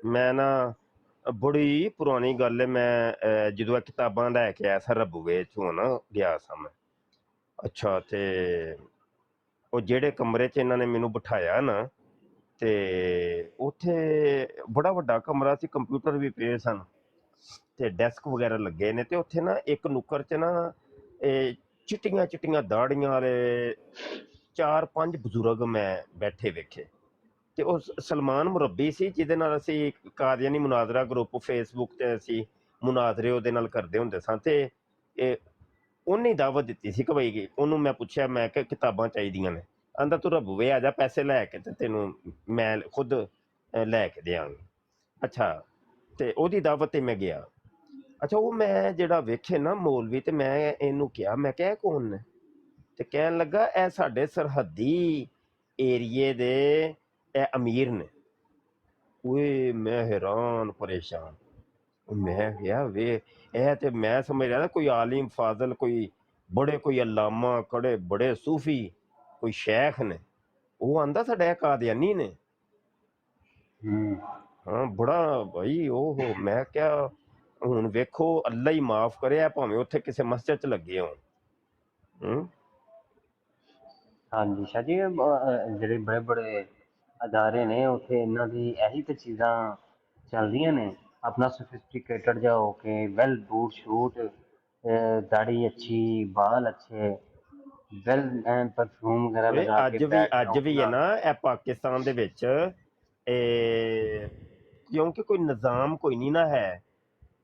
ਮੈਂ ਨਾ ਬੜੀ ਪੁਰਾਣੀ ਗੱਲ ਹੈ, ਮੈਂ ਜਦੋਂ ਇਹ ਕਿਤਾਬਾਂ ਲੈ ਕੇ ਆਇਆ ਸਾਂ ਰਬੂਏ ਚੋਂ ਨਾ ਗਿਆ ਸਾਂ ਮੈਂ। ਅੱਛਾ, ਤੇ ਉਹ ਜਿਹੜੇ ਕਮਰੇ 'ਚ ਇਹਨਾਂ ਨੇ ਮੈਨੂੰ ਬਿਠਾਇਆ ਨਾ, ਤੇ ਉੱਥੇ ਬੜਾ ਵੱਡਾ ਕਮਰਾ ਸੀ, ਕੰਪਿਊਟਰ ਵੀ ਪਏ ਸਨ ਤੇ ਡੈਸਕ ਵਗੈਰਾ ਲੱਗੇ ਨੇ, ਤੇ ਉੱਥੇ ਨਾ ਇੱਕ ਨੁੱਕਰ 'ਚ ਨਾ ਇਹ ਚਿੱਟੀਆਂ ਚਿੱਟੀਆਂ ਦਾੜੀਆਂ ਵਾਲੇ 4-5 ਬਜ਼ੁਰਗ ਮੈਂ ਬੈਠੇ ਵੇਖੇ। ਤੇ ਉਹ ਸਲਮਾਨ ਮੁਰੱਬੀ ਸੀ, ਜਿਹਦੇ ਨਾਲ ਅਸੀਂ ਕਾਦੀਆਨੀ ਮੁਨਾਜ਼ਰਾ ਗਰੁੱਪ ਫੇਸਬੁੱਕ 'ਤੇ ਅਸੀਂ ਮੁਨਾਜ਼ਰੇ ਉਹਦੇ ਨਾਲ ਕਰਦੇ ਹੁੰਦੇ ਸਾਂ। ਤੇ ਇਹ ਉਹਨੇ ਦਾਵਤ ਦਿੱਤੀ ਸੀ ਕਿ ਬਈ, ਉਹਨੂੰ ਮੈਂ ਪੁੱਛਿਆ, ਮੈਂ ਕਿ ਕਿਤਾਬਾਂ ਚਾਹੀਦੀਆਂ ਨੇ, ਆਂਦਾ ਤੂੰ ਰਬੂਏ ਆ ਜਾ, ਪੈਸੇ ਲੈ ਕੇ ਤੇ ਤੈਨੂੰ ਮੈਂ ਖੁਦ ਲੈ ਕੇ ਦਿਆਂਗਾ। ਅੱਛਾ, ਤੇ ਉਹਦੀ ਦਾਵਤ 'ਤੇ ਮੈਂ ਗਿਆ। ਅੱਛਾ, ਉਹ ਮੈਂ ਜਿਹੜਾ ਵੇਖੇ ਨਾ ਮੌਲਵੀ, ਤੇ ਮੈਂ ਇਹਨੂੰ ਕਿਹਾ, ਮੈਂ ਕਿਹਾ ਕੌਣ ਨੇ? ਤੇ ਕਹਿਣ ਲੱਗਾ ਇਹ ਸਾਡੇ ਸਰਹੱਦੀ ਏਰੀਏ ਦੇ ਇਹ ਅਮੀਰ ਨੇ। ਓਏ ਮੈਂ ਹੈਰਾਨ ਪਰੇਸ਼ਾਨ, ਮੈਂ ਕਿਹਾ ਵੇ ਇਹ ਤੇ ਮੈਂ ਸਮਝ ਰਿਹਾ ਕੋਈ ਆਲਿਮ ਫਾਜ਼ਲ, ਕੋਈ ਬੜੇ ਕੋਈ ਅਲਾਮਾ ਕੜੇ, ਬੜੇ ਸੂਫੀ, ਕੋਈ ਸ਼ੈਖ ਨੇ। ਉਹ ਆਂਦਾ ਸਾਡਾ ਇਹ ਕਾਦੀਆਨੀ ਨੇ। ਹਾਂ ਬੜਾ ਭਾਈ ਉਹ। ਮੈਂ ਕਿਹਾ ਹੁਣ ਵੇਖੋ, ਅੱਲਾ ਹੀ ਮਾਫ ਕਰਿਆ, ਭਾਵੇਂ ਉੱਥੇ ਕਿਸੇ ਮਸਜਿਦ 'ਚ ਲੱਗੇ ਹੋਣ। ਹਾਂਜੀ ਸ਼ਾਹ ਜੀ, ਜਿਹੜੇ ਬੜੇ ਬੜੇ ਅਦਾਰੇ ਨੇ ਉੱਥੇ ਇਹਨਾਂ ਦੀ ਇਹੀ ਤੇ ਚੀਜ਼ਾਂ ਚੱਲਦੀਆਂ ਨੇ। ਆਪਣਾ ਸੋਫਿਸਟੀਕੇਟਡ ਜਾ ਹੋ ਕੇ ਵੈਲ ਬੂਟ ਸ਼ੂਟ, ਦਾੜੀ ਅੱਛੀ, ਬਾਲ ਅੱਛੇ, ਵੈਲ ਐਂਡ ਪਰਫਿਊਮ ਵਗੈਰਾ ਓਏ ਲਗਾ ਕੇ ਬੈਠ ਅੱਜ ਵੀ ਹੈ ਨਾ ਇਹ ਪਾਕਿਸਤਾਨ ਦੇ ਵਿੱਚ ਇਹ ਕਿਉਂਕਿ ਕੋਈ ਨਿਜ਼ਾਮ ਕੋਈ ਨਹੀਂ ਨਾ ਹੈ,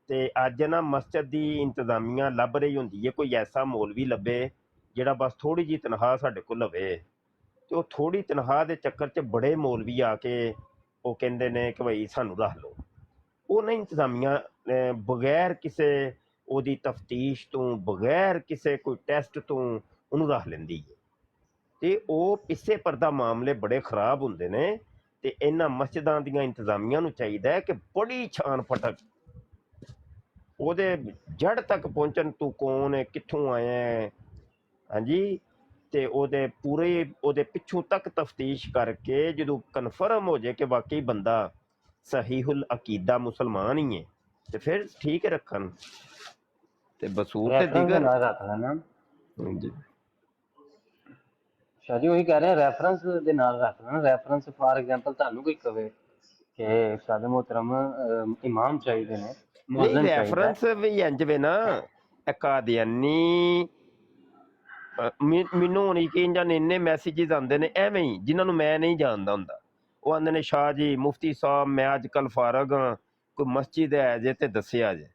ਤੇ ਅੱਜ ਨਾ ਮਸਜਿਦ ਦੀ ਇੰਤਜ਼ਾਮੀਆਂ ਲੱਭ ਰਹੀ ਹੁੰਦੀ ਹੈ ਕੋਈ ਐਸਾ ਮੌਲਵੀ ਲੱਭੇ ਜਿਹੜਾ ਬਸ ਥੋੜੀ ਜਿਹੀ ਤਨਖਾਹ ਸਾਡੇ ਕੋਲ ਲਵੇ, ਤੇ ਉਹ ਥੋੜੀ ਤਨਖਾਹ ਦੇ ਚੱਕਰ 'ਚ ਬੜੇ ਮੌਲਵੀ ਆ ਕੇ ਉਹ ਕਹਿੰਦੇ ਨੇ ਕਿ ਭਾਈ ਸਾਨੂੰ ਰੱਖ ਲਓ। ਉਹ ਨਾ ਇੰਤਜ਼ਾਮੀਆਂ ਬਗੈਰ ਕਿਸੇ ਉਹਦੀ ਤਫਤੀਸ਼ ਤੋਂ, ਬਗੈਰ ਕਿਸੇ ਕੋਈ ਟੈਸਟ ਤੋਂ ਉਹਨੂੰ ਰੱਖ ਲੈਂਦੀ ਹੈ, ਤੇ ਉਹ ਪਿੱਛੇ ਪਰਦਾ ਮਾਮਲੇ ਬੜੇ ਖਰਾਬ ਹੁੰਦੇ ਨੇ। ਤੇ ਇਹਨਾਂ ਮਸਜਿਦਾਂ ਦੀਆਂ ਇੰਤਜ਼ਾਮੀਆਂ ਨੂੰ ਚਾਹੀਦਾ ਹੈ ਕਿ ਬੜੀ ਛਾਣ ਫਟਕ ਉਹਦੇ ਜੜ ਤੱਕ ਪਹੁੰਚਣ, ਤੂੰ ਕੌਣ ਹੈ, ਕਿੱਥੋਂ ਆਇਆ ਹੈ, ਹਾਂਜੀ, ਤੇ ਉਹਦੇ ਪੂਰੇ ਉਹਦੇ ਪਿੱਛੋਂ ਤੱਕ ਤਫਤੀਸ਼ ਕਰਕੇ ਜਦੋਂ ਕਨਫਰਮ ਹੋ ਜਾਏ ਕਿ ਵਾਕਈ ਬੰਦਾ ਸਹੀਹੁਲ ਅਕੀਦਾ ਮੁਸਲਮਾਨ ਹੀ ਹੈ ਤੇ ਫਿਰ ਠੀਕ ਰੱਖਣ। ਤੇ ਬਸੂਰ ਤੇ ਰੈਫਰੈਂਸ ਦੇ ਦਿਗਰ ਨਾਲ ਰੱਖ ਲੈਣਾ। ਹਾਂਜੀ ਸ਼ਾਹ ਜੀ ਉਹੀ ਕਹਿ ਰਹੇ ਰੈਫਰੈਂਸ ਦੇ ਨਾਲ ਰੱਖ ਲੈਣਾ। ਰੈਫਰੈਂਸ ਫਾਰ ਐਗਜ਼ਾਮਪਲ ਤੁਹਾਨੂੰ ਕੋਈ ਕਵੇ ਕਿ ਸਾਡੇ ਮੁਹਤਰਮ ਇਮਾਮ ਚਾਹੀਦੇ ਨੇ, ਨਹੀਂ, ਮੁਅੱਜ਼ਨ ਚਾਹੀਦਾ, ਰੈਫਰੈਂਸ ਵੀ ਇੰਜ ਵੇ ਨਾ, ਇਹ ਕਾਦੀਆਨੀ ਮੈਨੂੰ ਹੁਣ ਯਕੀਨ ਜਾਨ ਇੰਨੇ ਮੈਸੇਜਿਸ ਆਉਂਦੇ ਨੇ ਐਵੇਂ ਹੀ ਜਿਨ੍ਹਾਂ ਨੂੰ ਮੈਂ ਨਹੀਂ ਜਾਣਦਾ ਹੁੰਦਾ। ਉਹ ਆਉਂਦੇ ਨੇ ਸ਼ਾਹ ਜੀ, ਮੁਫਤੀ ਸਾਹਿਬ ਮੈਂ ਅੱਜ ਕੱਲ੍ਹ ਫਾਰਗ ਹਾਂ, ਕੋਈ ਮਸਜਿਦ ਹੈ ਜੇ ਤੇ ਦੱਸਿਆ ਜੇ।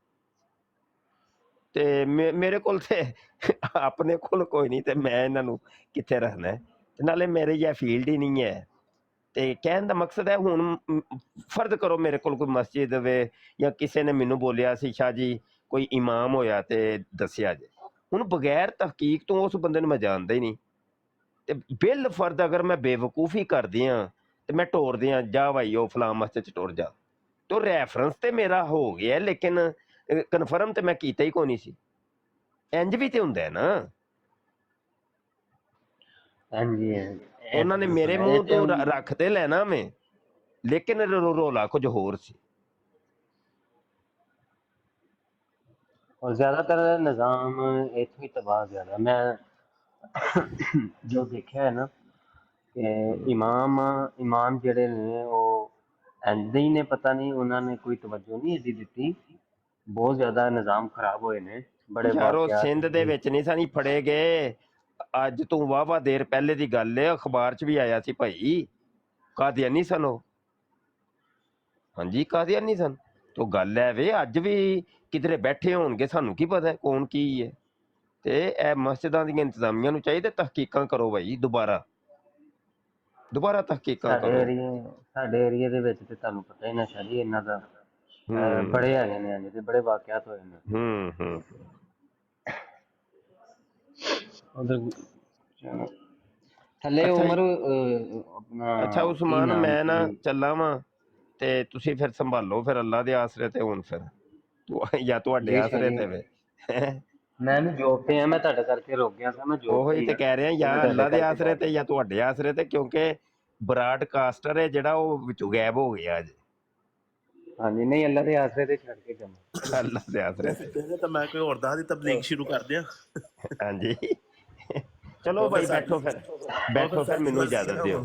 ਤੇ ਮੇਰੇ ਕੋਲ ਤੇ ਆਪਣੇ ਕੋਲ ਕੋਈ ਨਹੀਂ, ਤੇ ਮੈਂ ਇਹਨਾਂ ਨੂੰ ਕਿੱਥੇ ਰੱਖਣਾ, ਤੇ ਨਾਲੇ ਮੇਰੇ ਇਹ ਫੀਲਡ ਹੀ ਨਹੀਂ ਹੈ। ਤੇ ਕਹਿਣ ਦਾ ਮਕਸਦ ਹੈ ਹੁਣ ਫਰਜ਼ ਕਰੋ ਮੇਰੇ ਕੋਲ ਕੋਈ ਮਸਜਿਦ ਹੋਵੇ ਜਾਂ ਕਿਸੇ ਨੇ ਮੈਨੂੰ ਬੋਲਿਆ ਸੀ ਸ਼ਾਹ ਜੀ ਕੋਈ ਇਮਾਮ ਹੋਇਆ ਤੇ ਦੱਸਿਆ ਜੇ, ਹੁਣ ਬਗੈਰ ਤਹਕੀਕ ਤੋਂ ਉਸ ਬੰਦੇ ਨੂੰ ਮੈਂ ਜਾਣਦਾ ਹੀ ਨਹੀਂ। ਤੇ ਬਿਲ ਫਰਜ਼ ਅਗਰ ਮੈਂ ਬੇਵਕੂਫੀ ਕਰਦੀ ਹਾਂ ਤੇ ਮੈਂ ਟੋਰਦੇ ਹਾਂ ਜਾ ਭਾਈ ਉਹ ਫਲਾਂ ਮਸਜਿਦ 'ਚ ਟੁਰ ਜਾ, ਤੇ ਰੈਫਰੈਂਸ ਤੇ ਮੇਰਾ ਹੋ ਗਿਆ ਲੇਕਿਨ ਕਨਫਰਮ ਤੇ ਮੈਂ ਕੀਤਾ ਹੀ ਕੋਈ ਨਹੀਂ ਸੀ। ਇੰਜ ਵੀ ਤੇ ਹੁੰਦਾ ਹੈ ਨਾ, ਹਾਂਜੀ ਉਹਨਾਂ ਨੇ ਮੇਰੇ ਮੂੰਹ ਤੋਂ ਰੱਖ ਤੇ ਲੈਣਾ ਮੈਂ, ਲੇਕਿਨ ਰੋਲਾ ਕੁਝ ਹੋਰ ਸੀ। ਔਰ ਜ਼ਿਆਦਾਤਰ ਨਿਜ਼ਾਮ ਇੱਥੋਂ ਹੀ ਤਬਾਹ ਜ਼ਿਆਦਾ ਮੈਂ ਜੋ ਦੇਖਿਆ ਹੈ ਨਾ ਕਿ ਇਮਾਮ ਜਿਹੜੇ ਨੇ ਉਹ ਇੰਦੇ ਹੀ ਨੇ, ਪਤਾ ਨਹੀਂ ਉਹਨਾਂ ਨੇ ਕੋਈ ਤਵੱਜੋ ਨਹੀਂ ਇਹਦੀ ਦਿੱਤੀ। ਬਹੁਤ ਜ਼ਿਆਦਾ ਨਿਜ਼ਾਮ ਖਰਾਬ ਹੋਏ ਨੇ, ਬੜੇ ਯਾਰੋ ਵਾਕਿਆਤ ਸਿੰਧ ਦੇ ਵਿੱਚ ਨਹੀਂ ਸਾਨੀ ਫੜੇ ਗਏ, ਅੱਜ ਤੋਂ ਵਾਹਵਾ ਦੇਰ ਪਹਿਲੇ ਦੀ ਗੱਲ ਹੈ, ਅਖਬਾਰ 'ਚ ਵੀ ਆਇਆ ਸੀ ਭਾਈ, ਕਾਦੀਆਨੀ ਸਨ ਉਹ, ਹਾਂਜੀ ਕਾਦੀਆਨੀ ਸਨ। ਤੋ ਗੱਲ ਹੈ ਵੇ ਅੱਜ ਵੀ ਕਿਧਰੇ ਬੈਠੇ ਹੋਣਗੇ, ਸਾਨੂੰ ਕੀ ਪਤਾ ਕੌਣ ਕੀ ਹੈ। ਤੇ ਇਹ ਮਸਜਿਦਾਂ ਦੀਆਂ ਇੰਤਜ਼ਾਮੀਆਂ ਨੂੰ ਚਾਹੀਦਾ ਤਹਕੀਕਾਂ ਕਰੋ ਭਾਈ, ਦੁਬਾਰਾ ਤਹਕੀਕਾਂ ਕਰੋ। ਸਾਡੇ ਏਰੀਏ ਦੇ ਵਿੱਚ ਤੇ ਤੁਹਾਨੂੰ ਪਤਾ ਹੀ ਨਾ ਸ਼ਾਹ ਜੀ ਇਹਨਾਂ ਦਾ ਬੜੇ ਹੈਗੇ ਨੇ ਅੱਜ ਤੇ ਬੜੇ ਵਾਕਿਆਤ ਹੋਏ ਨੇ। ਉਧਰ ਥੱਲੇ ਉਮਰ ਆਪਣਾ ਅੱਛਾ ਉਸਮਾਨ, ਮੈਂ ਨਾ ਚੱਲਾਂ ਵਾਂ ਤੇ ਤੁਸੀਂ ਫਿਰ ਸੰਭਾਲੋ ਫਿਰ ਅੱਲਾ ਦੇ ਆਸਰੇ ਤੇ, ਹੁਣ ਫਿਰ ਜਾਂ ਤੁਹਾਡੇ ਆਸਰੇ ਤੇ ਵੇ। ਮੈਂ ਵੀ ਜੋਬ ਤੇ ਆ, ਮੈਂ ਤੁਹਾਡੇ ਕਰਕੇ ਰੁਕ ਗਿਆ ਸੀ, ਮੈਂ ਜੋਬ ਉਹੀ ਤੇ ਕਹਿ ਰਿਹਾ ਜਾਂ ਅੱਲਾ ਦੇ ਆਸਰੇ ਤੇ ਜਾਂ ਤੁਹਾਡੇ ਆਸਰੇ ਤੇ, ਕਿਉਂਕਿ ਬਰਾਡਕਾਸਟਰ ਹੈ ਜਿਹੜਾ ਉਹ ਵਿੱਚੋਂ ਗਾਇਬ ਹੋ ਗਿਆ ਅੱਜ। ਹਾਂਜੀ ਨਹੀਂ ਅੱਲਾ ਦੇ ਆਸਰੇ ਤੇ ਛੱਡ ਕੇ ਜਾਣਾ, ਅੱਲਾ ਦੇ ਆਸਰੇ ਤੇ। ਤਾਂ ਮੈਂ ਕੋਈ ਹੋਰ ਦਾ ਦੀ ਤਬਲੀਗ ਸ਼ੁਰੂ ਕਰ ਦਿਆਂ। ਹਾਂਜੀ ਚਲੋ ਭਾਈ ਬੈਠੋ ਫਿਰ ਮੈਨੂੰ ਇਜਾਜ਼ਤ ਦਿਓ।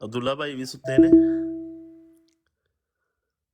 ਅਬਦੁੱਲਾ ਭਾਈ ਵੀ ਸੁੱਤੇ ਨੇ।